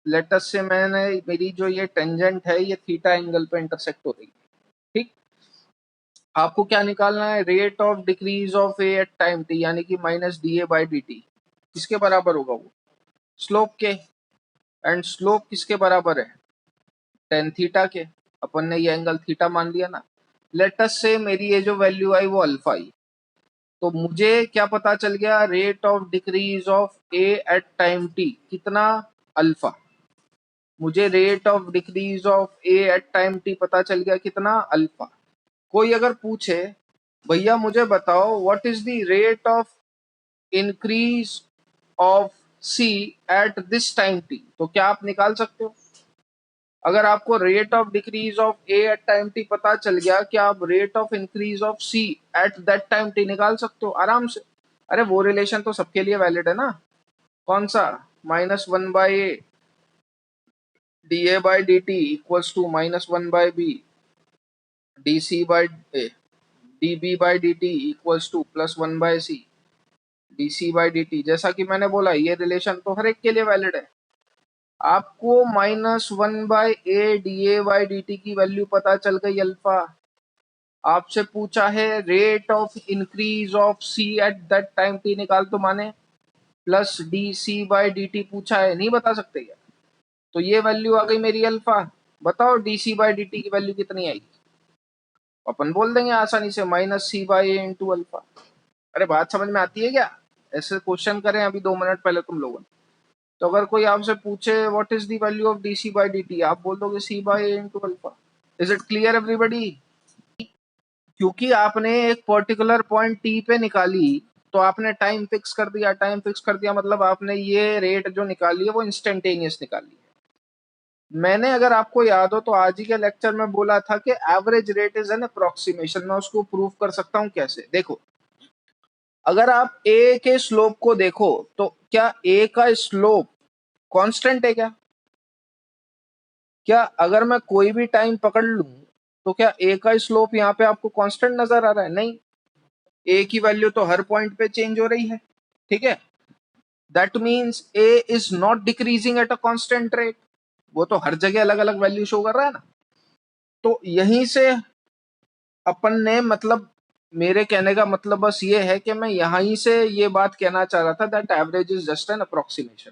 लेटस से मैंने, मेरी जो ये टेंजेंट है ये थीटा एंगल पे इंटरसेक्ट हो रही है, ठीक। आपको क्या निकालना है? Rate of decrease of A at time T, यानी कि -da/dt। किसके बराबर होगा वो? स्लोप के। एंड स्लोप किसके बराबर है? टेन थीटा के। अपन ने ये एंगल थीटा मान लिया ना। लेटस से मेरी ये जो वैल्यू आई वो अल्फा आई। तो मुझे क्या पता चल गया, rate of decrease of A at time T कितना, अल्फा। मुझे rate of decrease of A at time T पता चल गया कितना, अल्फा। कोई अगर पूछे भैया मुझे बताओ what is the rate of increase of C at this time T, तो क्या आप निकाल सकते हो? अगर आपको rate of decrease of A at time T पता चल गया, क्या आप rate of increase of C at that time T निकाल सकते हो आराम से? अरे वो रिलेशन तो सबके लिए वैलिड है ना। कौन सा? -1/a D A by D T equals to -1/b D C by D B by D T equals to +1/c D C by D T. जैसा कि मैंने बोला, ये रिलेशन तो हर एक के लिए वैलिड है। आपको -1/a D A by D T की वैल्यू पता चल गई, अल्फा। आपसे पूछा है rate of increase of C at that time T निकाल, तो माने plus D C by D T पूछा है, नहीं बता सकते क्या? तो ये वैल्यू आ गई मेरी अल्फा। बताओ D C by D T की वैल्यू कितनी आएगी? अपन बोल देंगे आसानी से -c/a × अल्फा। अरे बात समझ में आती है क्या? ऐसे क्वेश्चन करें अभी 2 मिनट पहले तुम लोगों ने, तो अगर कोई आपसे पूछे what is the value of D C by D T, आप बोल दोगे c/a × alpha. Is it clear everybody? क्योंकि आपने एक पर्टिकुलर पॉइंट टी पे निकाली, तो आपने टाइम फिक्स कर दिया। टाइम फिक्स कर दिया मतलब आपने ये रेट जो निकाली है वो इंस्टेंटेनियस निकाली है। मैंने, अगर आपको याद हो तो आज ही के लेक्चर में बोला था कि average rate is an approximation. मैं उसको प्रूव कर सकता हूं कैसे, देखो। अगर आप ए के स्लोप को देखो तो क्या ए का स्लोप कांस्टेंट है क्या? क्या अगर मैं कोई भी टाइम पकड़ लूं तो क्या ए का स्लोप यहाँ पे आपको कांस्टेंट नजर आ रहा है? नहीं, ए की वैल्यू तो हर पॉइंट पे चेंज हो रही है। ठीक है, that means A is not decreasing at a constant rate. वो तो हर जगह अलग अलग वैल्यू शो कर रहा है ना। तो यहीं से अपन ने, मतलब मेरे कहने का मतलब बस ये है कि मैं यहीं से ये बात कहना चाह रहा था that average is just an approximation.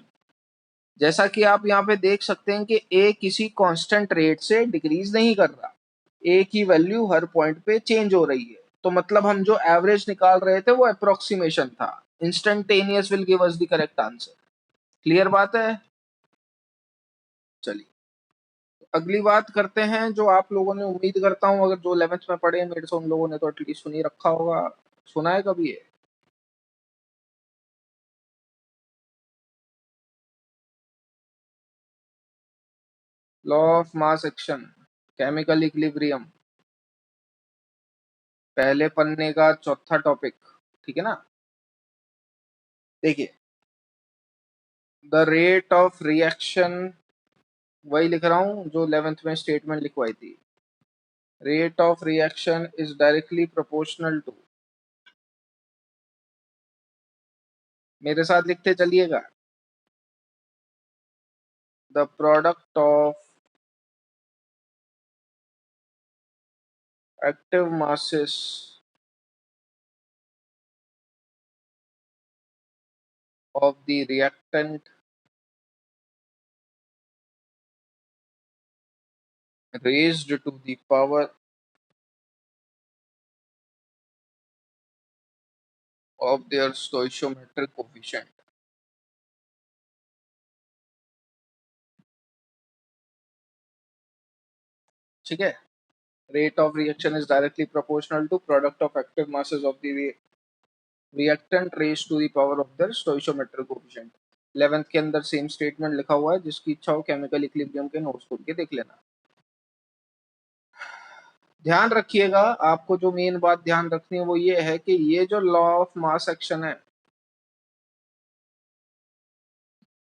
जैसा कि आप यहाँ पे देख सकते हैं कि ए किसी कांस्टेंट रेट से डिक्रीज नहीं कर रहा, ए की वैल्यू हर पॉइंट पे चेंज हो रही है। तो मतलब हम जो एवरेज निकाल रहे थे वो अप्रोक्सीमेशन था। Instantaneous will give us the correct answer. Clear बात है? चलिए अगली बात करते हैं, जो आप लोगों ने, उम्मीद करता हूं अगर जो 11th में पढ़े हैं मेरे से, उन लोगों ने तो एटलीस्ट सुनी रखा होगा। सुना है कभी ये? Law of mass action, chemical equilibrium, पहले पन्ने का चौथा टॉपिक। ठीक है ना? देखिए, द रेट ऑफ रिएक्शन, वही लिख रहा हूं जो 11th में स्टेटमेंट लिखवाई थी। Rate of reaction is directly proportional to, मेरे साथ लिखते चलिएगा, the product of active masses of the reactant raised to the power of their stoichiometric coefficient। ठीक है, rate of reaction is directly proportional to product of active masses of the reactant raised to the power of their stoichiometric coefficient। 11th के अंदर same statement लिखा हुआ है, जिसकी इच्छा हो केमिकल इक्विलिब्रियम के नोट्स खोल के देख लेना। ध्यान रखिएगा, आपको जो मेन बात ध्यान रखनी है वो ये है कि ये जो लॉ ऑफ मास एक्शन है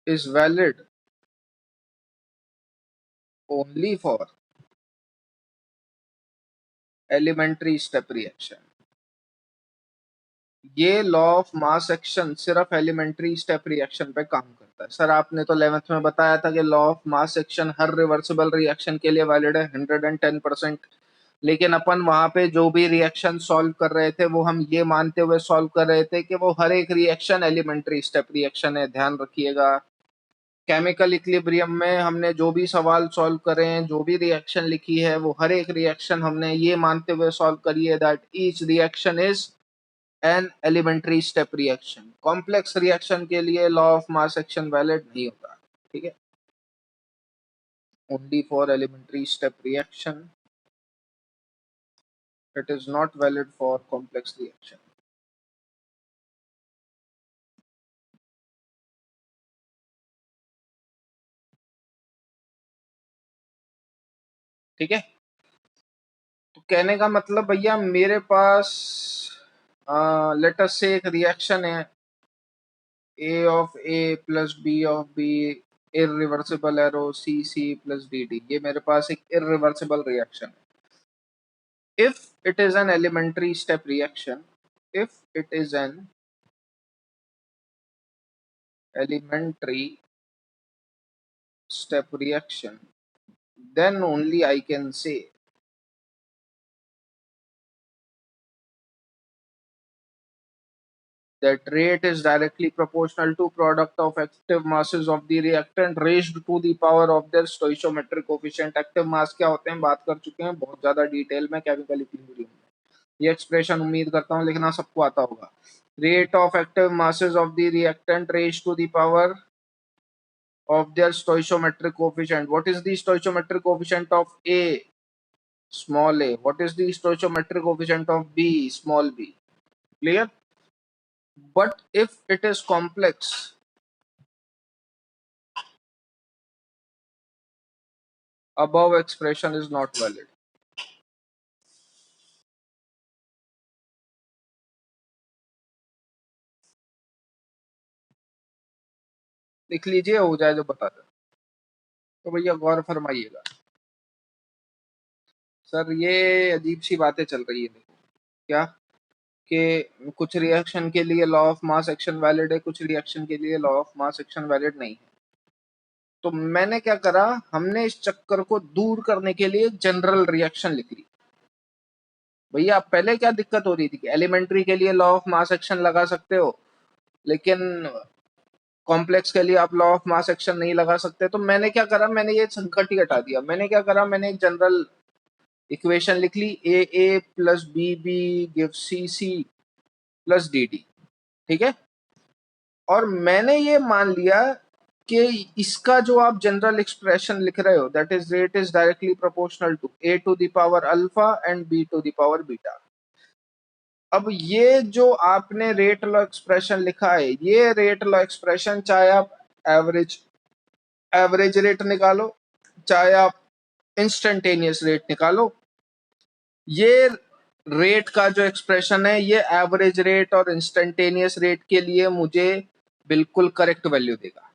is valid only for elementary step reaction. ये लॉ ऑफ मास एक्शन सिर्फ एलिमेंट्री स्टेप रिएक्शन पे काम करता है। सर आपने तो 11th में बताया था कि law of mass action her reversible reaction के लिए वैलिड है 110%। लेकिन अपन वहां पे जो भी रिएक्शन सॉल्व कर रहे थे वो हम ये मानते हुए सॉल्व कर रहे थे कि वो हर एक रिएक्शन एलिमेंट्री स्टेप रिएक्शन है। ध्यान रखिएगा, केमिकल इक्विलिब्रियम में हमने जो भी सवाल सॉल्व करे हैं, जो भी रिएक्शन लिखी है, वो हर एक रिएक्शन हमने ये मानते हुए सॉल्व करी है that each reaction is an elementary step reaction. Complex reaction के लिए law of mass action valid नहीं होता, ठीक है, only for elementary step reaction, it is not valid for complex reaction. ठीक है, तो कहने का मतलब भैया मेरे पास लेट अस से एक रिएक्शन है A of A plus B of B, irreversible arrow C C plus D D, ये मेरे पास एक irreversible reaction है। If it is an elementary step reaction, if it is an elementary step reaction, then only I can say that rate is directly proportional to product of active masses of the reactant raised to the power of their stoichiometric coefficient। active mass क्या होते हैं बात कर चुके हैं बहुत ज्यादा detail में केमिकल इक्विलिब्रियम में। ये एक्सप्रेशन उम्मीद करता हूँ लिखना सबको आता होगा। Rate of active masses of the reactant raised to the power of their stoichiometric coefficient। what is the stoichiometric coefficient of A, small a? what is the stoichiometric coefficient of B, small b? Clear? But if it is complex, above expression is not valid। लिख लीजिए, हो जाए जो बता दे। तो भैया गौर फरमाइएगा। Sir ये अजीब सी बातें चल रही है, देखो क्या कि कुछ रिएक्शन के लिए law of mass action valid है, कुछ रिएक्शन के लिए law of mass action valid नहीं है। तो मैंने क्या करा, हमने इस चक्कर को दूर करने के लिए जनरल रिएक्शन लिख ली। भैया पहले क्या दिक्कत हो रही थी कि एलिमेंट्री के लिए लॉ ऑफ मास एक्शन लगा सकते हो लेकिन कॉम्प्लेक्स के लिए आप लॉ ऑफ मास एक्शन नहीं लगा सकते। तो मैंने क्या करा, मैंने ये संकट ही हटा दिया। मैंने क्या करा, मैंने एक जनरल इक्वेशन लिख ली, A plus B B give C C plus D D. ठीक है, और मैंने ये मान लिया कि इसका जो आप जनरल एक्सप्रेशन लिख रहे हो that is rate is directly proportional to A to the power alpha and B to the power beta. अब ये जो आपने रेट लॉ एक्सप्रेशन लिखा है, ये रेट लॉ एक्सप्रेशन चाहे आप एवरेज रेट निकालो चाहे आप इंस्टेंटेनियस रेट निकालो, ये रेट का जो एक्सप्रेशन है ये एवरेज रेट और इंस्टेंटेनियस रेट के लिए मुझे बिल्कुल करेक्ट वैल्यू देगा।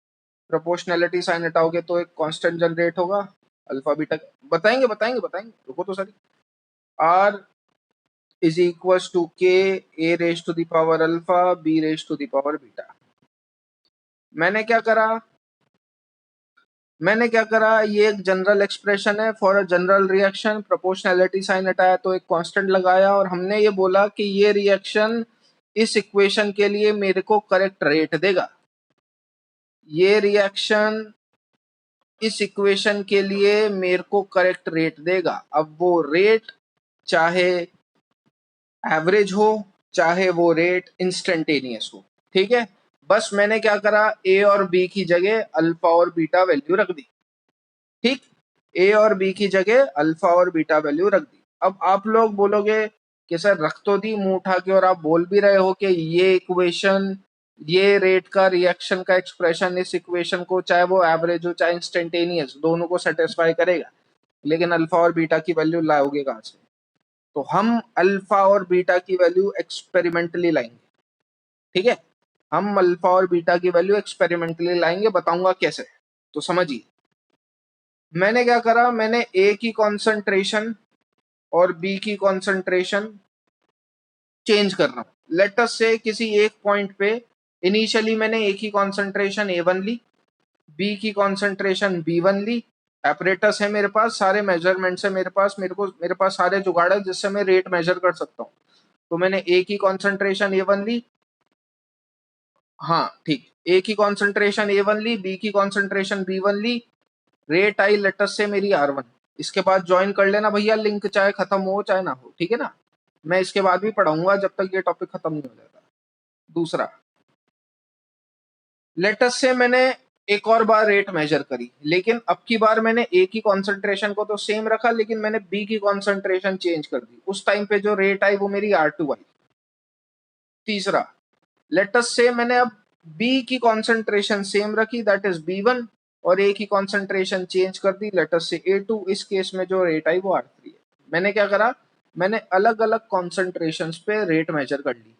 प्रोपोर्शनैलिटी साइन हटाओगे तो एक कांस्टेंट जनरेट होगा अल्फा बीटा। बताएंगे बताएंगे बताएंगे, रुको तो sir. R is equal to K A raise to the power alpha B raise to the power beta. मैंने क्या करा, ये एक जनरल एक्सप्रेशन है for a general reaction, proportionality sign हटाया तो एक कांस्टेंट लगाया और हमने ये बोला कि ये रिएक्शन इस इक्वेशन के लिए मेरे को करेक्ट रेट देगा। ये रिएक्शन इस इक्वेशन के लिए मेरे को करेक्ट रेट देगा। अब वो रेट चाहे एवरेज हो चाहे वो रेट इंस्टेंटेनियस हो, ठीक है। बस मैंने क्या करा, ए और बी की जगह अल्फा और बीटा वैल्यू रख दी। ठीक, ए और बी की जगह अल्फा और बीटा वैल्यू रख दी। अब आप लोग बोलोगे कि सर रख तो दी मुंह उठा के, और आप बोल भी रहे हो कि ये इक्वेशन, ये रेट का रिएक्शन का एक्सप्रेशन इस इक्वेशन को चाहे वो एवरेज हो चाहे इंस्टेंटेनियस दोनों को सेटिस्फाई करेगा, लेकिन अल्फा और बीटा की वैल्यू लाओगे कहां से? तो हम अल्फा और बीटा की वैल्यू एक्सपेरिमेंटली लाएंगे। ठीक है, हम अल्फा और बीटा की वैल्यू एक्सपेरिमेंटली लाएंगे, बताऊंगा कैसे। तो समझिए, मैंने क्या करा, मैंने ए की कॉन्सेंट्रेशन और बी की कॉन्सेंट्रेशन चेंज कर रहा हूं। लेट अस से किसी एक पॉइंट पे इनिशियली मैंने ए की कॉन्सेंट्रेशन A1 ली, बी की कॉन्सेंट्रेशन B1 ली। एपरेटस है मेरे पास, सारे मेजरमेंट्स है मेरे पास, मेरे पास सारे जुगाड़ है जिससे मैं रेट मेजर कर सकता हूँ। तो मैंने ए की कॉन्सेंट्रेशन A1 ली, हाँ ठीक, ए की कॉन्सेंट्रेशन A1 ली, बी की कॉन्सेंट्रेशन B1 ली, रेट आई लेटस से मेरी R1। इसके बाद ज्वाइन कर लेना भैया लिंक, चाहे खत्म हो चाहे ना हो, ठीक है ना। मैं इसके बाद भी पढ़ाऊंगा जब तक ये टॉपिक खत्म नहीं हो जाता। दूसरा, लेटस से मैंने एक और बार रेट मेजर करी, लेकिन अब की बार मैंने ए की कॉन्सेंट्रेशन को तो सेम रखा, लेकिन मैंने बी की कॉन्सेंट्रेशन चेंज कर दी। उस टाइम पे जो रेट आई वो मेरी R2 आई। तीसरा, लेटस से मैंने अब बी की कॉन्सेंट्रेशन सेम रखी, दैट इज B1, और ए की कॉन्सेंट्रेशन चेंज कर दी, लेटस से A2। इस केस में जो रेट आई वो R3 है। मैंने क्या करा, मैंने अलग अलग कॉन्सेंट्रेशन पे रेट मेजर कर ली।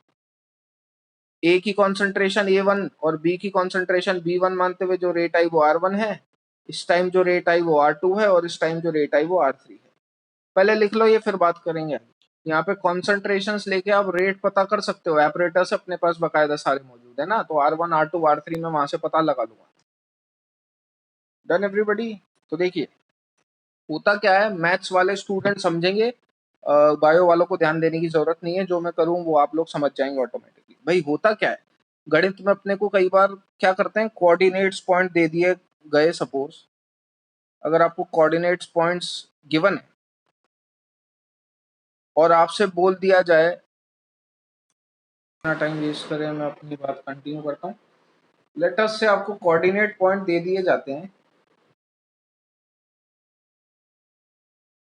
ए की कॉन्सेंट्रेशन A1 और बी की कॉन्सेंट्रेशन B1 मानते हुए जो रेट आई वो R1 है, इस टाइम जो रेट आई वो R2 है, और इस टाइम जो रेट आई वो R3 है। पहले लिख लो ये, फिर बात करेंगे। यहाँ पे कॉन्सेंट्रेशंस लेके आप रेट पता कर सकते हो, एपरेटर्स अपने पास बकायदा सारे मौजूद है ना, तो R1 R2 R3 में वहां से पता लगा लूंगा। Done everybody. तो देखिए होता क्या है, मैथ्स वाले स्टूडेंट समझेंगे, बायो वालों को ध्यान देने की जरूरत नहीं है, जो मैं करूँ वो आप लोग समझ जाएंगे ऑटोमेटिकली। भाई होता क्या है, गणित में अपने को कई बार क्या करते हैं, कोऑर्डिनेट्स पॉइंट दे दिए गए। सपोज अगर आपको कोऑर्डिनेट्स पॉइंट्स गिवन है और आपसे बोल दिया जाए, इतना टाइम वेस्ट करें, मैं अपनी बात कंटिन्यू करता हूँ। लेटस से आपको कोऑर्डिनेट पॉइंट दे दिए जाते हैं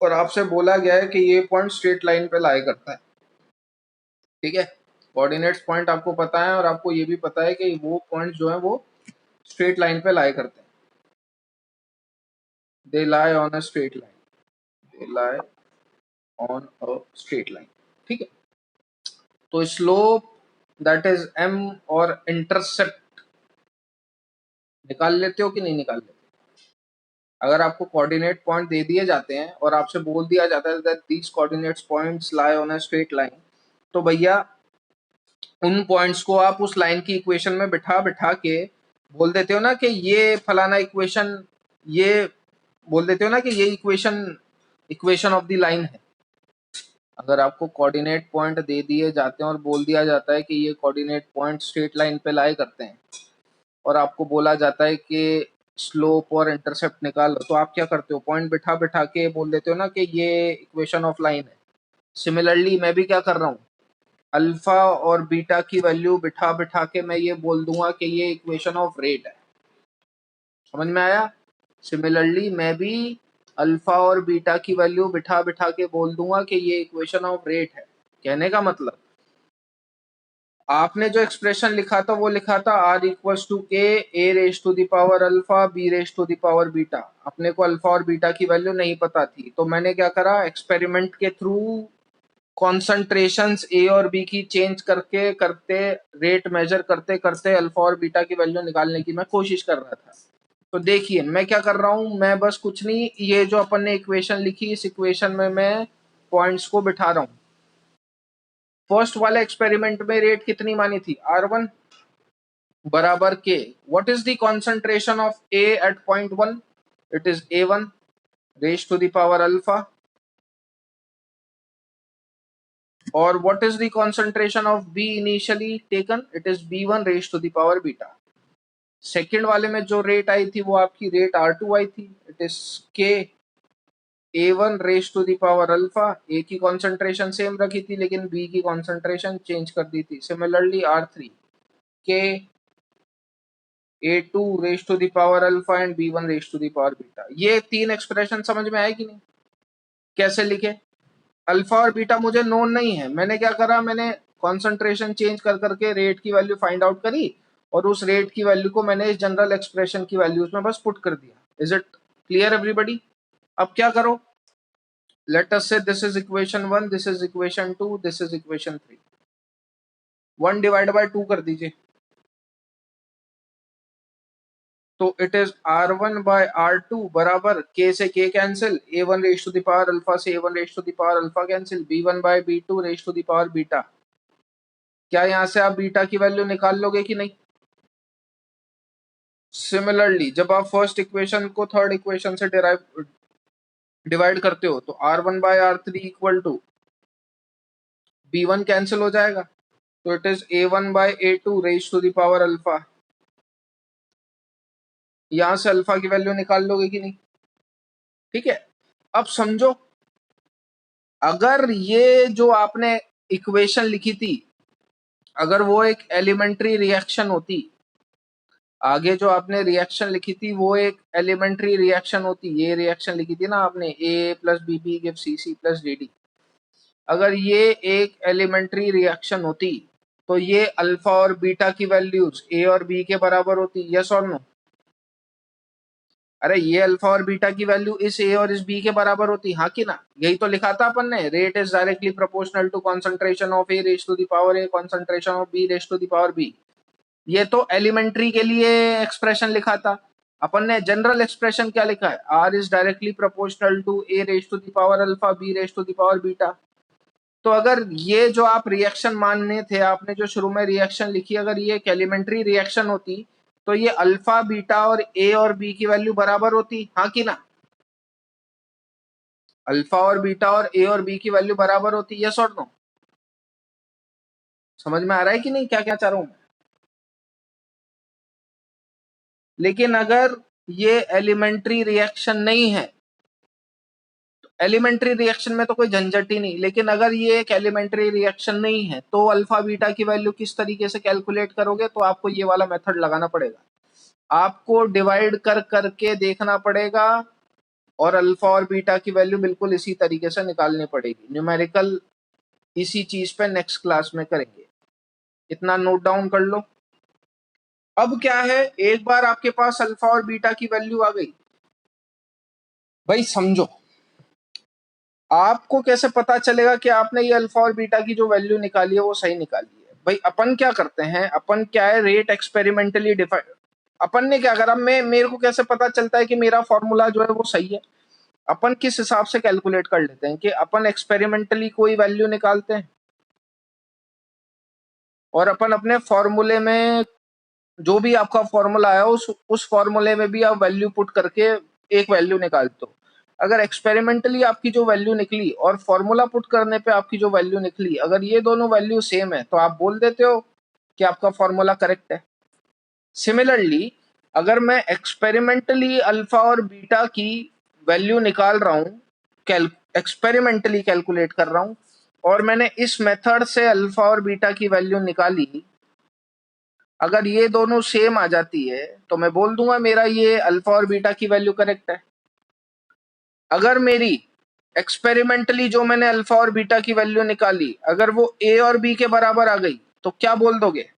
और आपसे बोला गया है कि ये पॉइंट स्ट्रेट लाइन पे लाई करता है। ठीक है, कोऑर्डिनेट्स पॉइंट आपको पता है और आपको ये भी पता है कि वो पॉइंट जो है वो स्ट्रेट लाइन पे लाई करते हैं। They lie on a straight line, they lie on a straight line. ठीक है, तो स्लोप दैट इज m और इंटरसेप्ट निकाल लेते हो कि नहीं निकाल लेते? अगर आपको कोऑर्डिनेट पॉइंट दे दिए जाते हैं और आपसे बोल दिया जाता है that these coordinates points lie on a straight line, तो भैया उन पॉइंट्स को आप उस लाइन की इक्वेशन में बिठा बिठा के बोल देते हो ना कि ये फलाना इक्वेशन, ये बोल देते हो ना कि ये equation equation of the line है। अगर आपको कोऑर्डिनेट पॉइंट दे दिए जाते हैं और बोल दिया जाता है कि ये कोऑर्डिनेट पॉइंट स्ट्रेट लाइन पे लाई करते हैं और आपको बोला जाता है कि स्लोप और इंटरसेप्ट निकालो, तो आप क्या करते हो, पॉइंट बिठा बिठा के बोल देते हो ना कि ये इक्वेशन ऑफ लाइन है। सिमिलरली मैं भी क्या कर रहा हूँ, अल्फा और बीटा की वैल्यू बिठा बिठा के मैं ये बोल दूंगा कि ये इक्वेशन ऑफ रेट है। समझ में आया? सिमिलरली मैं भी अल्फा और बीटा की वैल्यू बिठा बिठा के बोल दूंगा कि ये इक्वेशन ऑफ रेट है। कहने का मतलब, आपने जो एक्सप्रेशन लिखा था वो लिखा था R equals to K A raise to the power alpha B raise to the power beta. अपने को अल्फा और बीटा की वैल्यू नहीं पता थी, तो मैंने क्या करा, एक्सपेरिमेंट के थ्रू कॉन्सेंट्रेशंस ए और बी की चेंज करके करते, रेट मेजर करते करते अल्फा और बीटा की वैल्यू निकालने की मैं कोशिश कर रहा था। तो देखिए मैं क्या कर रहा हूं, मैं बस कुछ नहीं, ये जो अपन ने इक्वेशन लिखी इस इक्वेशन में मैं पॉइंट्स को बिठा रहा हूं। फर्स्ट वाले एक्सपेरिमेंट में रेट कितनी मानी थी, R1 बराबर के, what is the concentration of A at point 1, it is A1 raise to the power alpha, और what is the concentration of B initially taken, it is B1 raised to the power beta। Second वाले में जो rate I थी वो आपकी rate R2 आई थी, it is K A1 raised to the power alpha. A की concentration same रखी थी लेकिन B की कॉन्सेंट्रेशन चेंज कर दी थी। Similarly R3 K A2 raised to the power alpha and B1 raised to the power beta. ये तीन expression समझ में आए कि नहीं? कैसे लिखे? अल्फा और बीटा मुझे नोन नहीं है, मैंने क्या करा, मैंने कॉन्सेंट्रेशन चेंज कर करके रेट की वैल्यू फाइंड आउट करी और उस रेट की वैल्यू को मैंने इस जनरल एक्सप्रेशन की वैल्यूज में बस पुट कर दिया। Is it clear everybody? अब क्या करो, लेट अस से this is equation 1, this is equation 2, this is equation 3। 1 divide by 2 कर दीजिए, तो it is R1 bye R2 बराबर K से K cancel, A1 raise to the power alpha से A1 raise to the power alpha cancel, B1 by B2 raise to the power beta. क्या यहाँ से आप बीटा की वैल्यू निकाल लोगे कि नहीं? सिमिलरली जब आप फर्स्ट इक्वेशन को थर्ड इक्वेशन से डिवाइड करते हो तो R1 bye R3 equal to B1 cancel हो जाएगा, तो it is A1 by A2 raise to the power alpha. यहां से अल्फा की वैल्यू निकाल लोगे कि नहीं? ठीक है, अब समझो अगर ये जो आपने इक्वेशन लिखी थी, अगर वो एक एलिमेंट्री रिएक्शन होती, आगे जो आपने रिएक्शन लिखी थी वो एक एलिमेंट्री रिएक्शन होती, ये रिएक्शन लिखी थी ना आपने, A plus B B give C, C plus D D, अगर ये एक एलिमेंट्री रिएक्शन होती तो ये अल्फा और बीटा की वैल्यूज ए और बी के बराबर होती, यस और नो? अरे ये अल्फा और बीटा की वैल्यू इस ए और इस बी के बराबर होती, हाँ कि ना? यही तो लिखा था अपन ने, rate is directly proportional to concentration of A raise to the power A concentration of B raise to the power B. ये तो एलिमेंट्री के लिए एक्सप्रेशन लिखा था। अपन ने जनरल एक्सप्रेशन क्या लिखा है, R is directly proportional to A raise to the power alpha B raise to the power beta. तो अगर ये जो आप रिएक्शन मानने थे, आपने जो शुरू में रिएक्शन लिखी, अगर ये एक एलिमेंट्री रिएक्शन होती तो ये अल्फा बीटा और ए और बी की वैल्यू बराबर होती, हाँ कि ना? अल्फा और बीटा और ए और बी की वैल्यू बराबर होती, यस और नो? समझ में आ रहा है कि नहीं क्या क्या चाह रहा हूं मैं? लेकिन अगर ये एलिमेंट्री रिएक्शन नहीं है, एलिमेंट्री रिएक्शन में तो कोई झंझट ही नहीं, लेकिन अगर ये एक एलिमेंट्री रिएक्शन नहीं है तो अल्फा बीटा की वैल्यू किस तरीके से कैलकुलेट करोगे? तो आपको ये वाला मेथड लगाना पड़ेगा, आपको डिवाइड कर करके देखना पड़ेगा और अल्फा और बीटा की वैल्यू बिल्कुल इसी तरीके से निकालनी पड़ेगी। न्यूमेरिकल इसी चीज पे नेक्स्ट क्लास में करेंगे, इतना नोट डाउन कर लो। अब क्या है, एक बार आपके पास अल्फा और बीटा की वैल्यू आ गई, भाई समझो, आपको कैसे पता चलेगा कि आपने ये अल्फा और बीटा की जो वैल्यू निकाली है वो सही निकाली है? भाई अपन क्या करते हैं, अपन क्या है, रेट एक्सपेरिमेंटली डिफाइन, अपन ने क्या करा, मैं मेरे को कैसे पता चलता है कि मेरा फॉर्मूला जो है वो सही है? अपन किस हिसाब से कैलकुलेट कर लेते हैं कि अपन एक्सपेरिमेंटली कोई वैल्यू निकालते हैं और अपन अपने फॉर्मूले में जो भी आपका फॉर्मूला है उस फॉर्मूले में भी आप वैल्यू पुट करके एक वैल्यू निकालते हो। अगर एक्सपेरिमेंटली आपकी जो वैल्यू निकली और फॉर्मूला पुट करने पे आपकी जो वैल्यू निकली, अगर ये दोनों वैल्यू सेम है तो आप बोल देते हो कि आपका फॉर्मूला करेक्ट है। सिमिलरली अगर मैं एक्सपेरिमेंटली अल्फा और बीटा की वैल्यू निकाल रहा हूँ, एक्सपेरिमेंटली कैलकुलेट कर रहा हूँ, और मैंने इस मेथड से अल्फा और बीटा की वैल्यू निकाली, अगर ये दोनों सेम आ जाती है तो मैं बोल दूंगा मेरा ये अल्फा और बीटा की वैल्यू करेक्ट है। अगर मेरी एक्सपेरिमेंटली जो मैंने अल्फा और बीटा की वैल्यू निकाली अगर वो ए और बी के बराबर आ गई तो क्या बोल दोगे?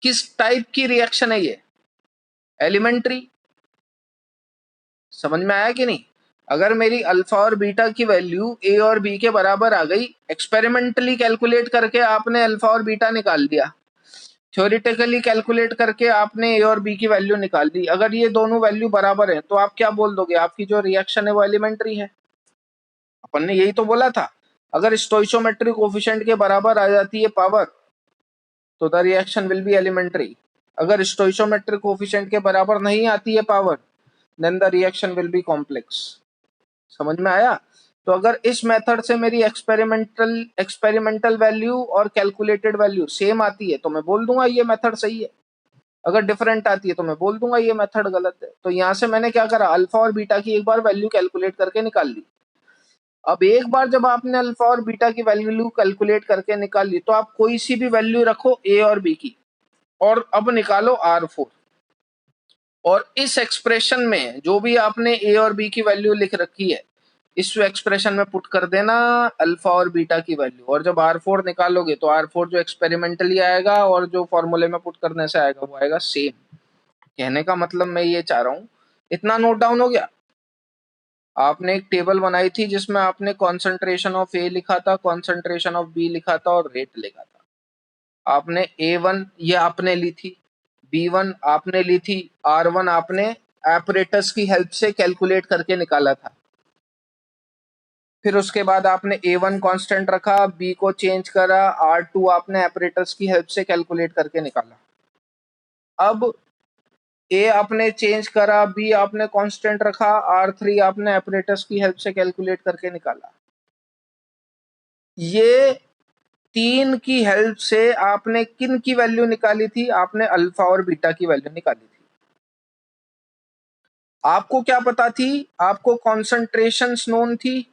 किस टाइप की रिएक्शन है ये? एलिमेंट्री। समझ में आया कि नहीं? अगर मेरी अल्फा और बीटा की वैल्यू ए और बी के बराबर आ गई, एक्सपेरिमेंटली कैलकुलेट करके आपने अल्फा और बीटा निकाल दिया, थ्योरेटिकली कैलकुलेट करके आपने ए और बी की वैल्यू निकाल दी, अगर ये दोनों वैल्यू बराबर है तो आप क्या बोल दोगे? आपकी जो रिएक्शन है वो एलिमेंट्री है। अपन ने यही तो बोला था, अगर स्टोइचोमेट्रिक कोफिशिएंट के बराबर आ जाती है पावर तो the reaction will be elementary. अगर स्टोइचोमेट्रिक कोफिशिएंट के बराबर नहीं आती है power then the reaction will be complex. समझ में आया? तो अगर इस मेथड से मेरी एक्सपेरिमेंटल वैल्यू और कैलकुलेटेड वैल्यू सेम आती है तो मैं बोल दूंगा ये मेथड सही है, अगर डिफरेंट आती है तो मैं बोल दूंगा ये मेथड गलत है। तो यहाँ से मैंने क्या करा, अल्फा और बीटा की एक बार वैल्यू कैलकुलेट करके निकाल ली। अब एक बार जब आपने अल्फा और बीटा की वैल्यू कैलकुलेट करके निकाल ली तो आप कोई सी भी वैल्यू रखो ए और बी की, और अब निकालो R4, और इस एक्सप्रेशन में जो भी आपने ए और बी की वैल्यू लिख रखी है इस एक्सप्रेशन में पुट कर देना अल्फा और बीटा की वैल्यू, और जब R4 निकालोगे तो R4 जो एक्सपेरिमेंटली आएगा और जो फॉर्मूले में पुट करने से आएगा वो आएगा सेम। कहने का मतलब मैं ये चाह रहा हूँ, इतना नोट डाउन हो गया? आपने एक टेबल बनाई थी जिसमें आपने कॉन्सेंट्रेशन ऑफ ए लिखा था, कॉन्सेंट्रेशन ऑफ बी लिखा था और रेट लिखा था। आपने A1 ये आपने ली थी, B1 आपने ली थी, R1 आपने एपरेटस की हेल्प से कैलकुलेट करके निकाला था। फिर उसके बाद आपने A1 कांस्टेंट रखा, B को चेंज करा, R2 आपने एपरेटस की हेल्प से कैलकुलेट करके निकाला। अब ए आपने चेंज करा, बी आपने कांस्टेंट रखा, R3 आपने एपरेटस की हेल्प से कैलकुलेट करके निकाला। ये तीन की हेल्प से आपने किन की वैल्यू निकाली थी? आपने अल्फा और बीटा की वैल्यू निकाली थी। आपको क्या पता थी? आपको कॉन्सेंट्रेशंस नोन थी,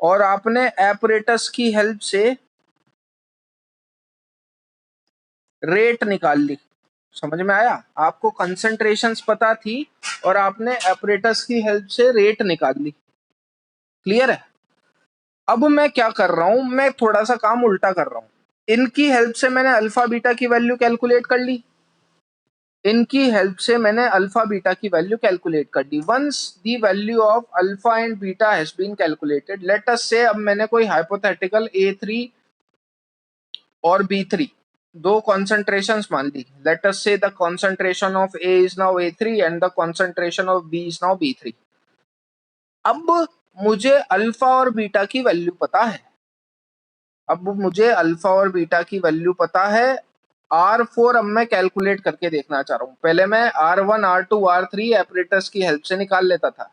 और आपने एपरेटस की हेल्प से रेट निकाल ली। समझ में आया? आपको कंसंट्रेशंस पता थी और आपने एपरेटस की हेल्प से रेट निकाल ली। क्लियर है? अब मैं क्या कर रहा हूं, मैं थोड़ा सा काम उल्टा कर रहा हूं। इनकी हेल्प से मैंने अल्फा बीटा की वैल्यू कैलकुलेट कर ली, इनकी हेल्प से मैंने अल्फा बीटा की वैल्यू कैलकुलेट कर दी। Once the value of alpha and beta has been calculated, let us say अब मैंने कोई हाइपोथेटिकल A3 और B3 दो कॉन्सेंट्रेशंस मान ली। लेट अस से the concentration of A is now A3 and the concentration of B is now B3। अब मुझे alpha और बीटा की वैल्यू पता है, अब मुझे अल्फा और बीटा की वैल्यू पता है। R4 अब मैं कैलकुलेट करके देखना चाह रहा हूँ। पहले मैं R1 R2 R3 एपरेटस की हेल्प से निकाल लेता था,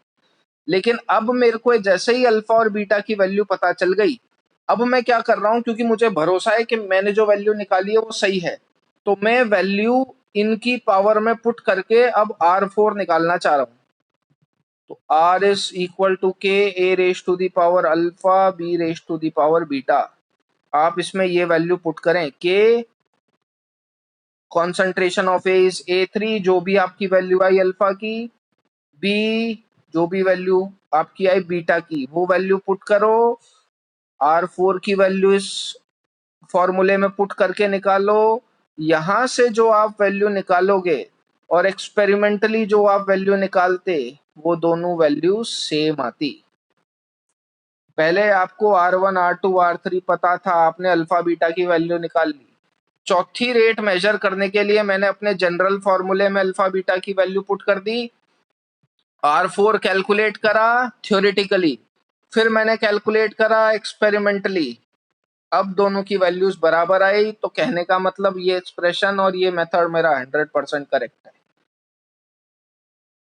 लेकिन अब मेरे को जैसे ही अल्फा और बीटा की वैल्यू पता चल गई, अब मैं क्या कर रहा हूँ, क्योंकि मुझे भरोसा है कि मैंने जो वैल्यू निकाली है वो सही है, तो मैं वैल्यू इनकी पावर में पुट करके अब R4 निकालना चाह रहा हूँ। तो R is equal to K A raise to the power alpha B raise to the power beta. आप इसमें ये वैल्यू पुट करें, के concentration of A is A3, जो भी आपकी वैल्यू आई अल्फा की, बी जो भी वैल्यू आपकी आई बीटा की, वो वैल्यू पुट करो। R4 की वैल्यू इस फॉर्मूले में पुट करके निकालो। यहां से जो आप वैल्यू निकालोगे और एक्सपेरिमेंटली जो आप वैल्यू निकालते, वो दोनों वैल्यू सेम आती। पहले आपको R1 R2 R3 पता था, आपने अल्फा बीटा की वैल्यू निकाल ली। चौथी रेट मेजर करने के लिए मैंने अपने जनरल फॉर्मूले में अल्फा बीटा की वैल्यू पुट कर दी, R4 कैलकुलेट करा थ्योरेटिकली, फिर मैंने कैलकुलेट करा एक्सपेरिमेंटली। अब दोनों की वैल्यूज बराबर आई, तो कहने का मतलब ये एक्सप्रेशन और ये मेथड मेरा 100% करेक्ट है।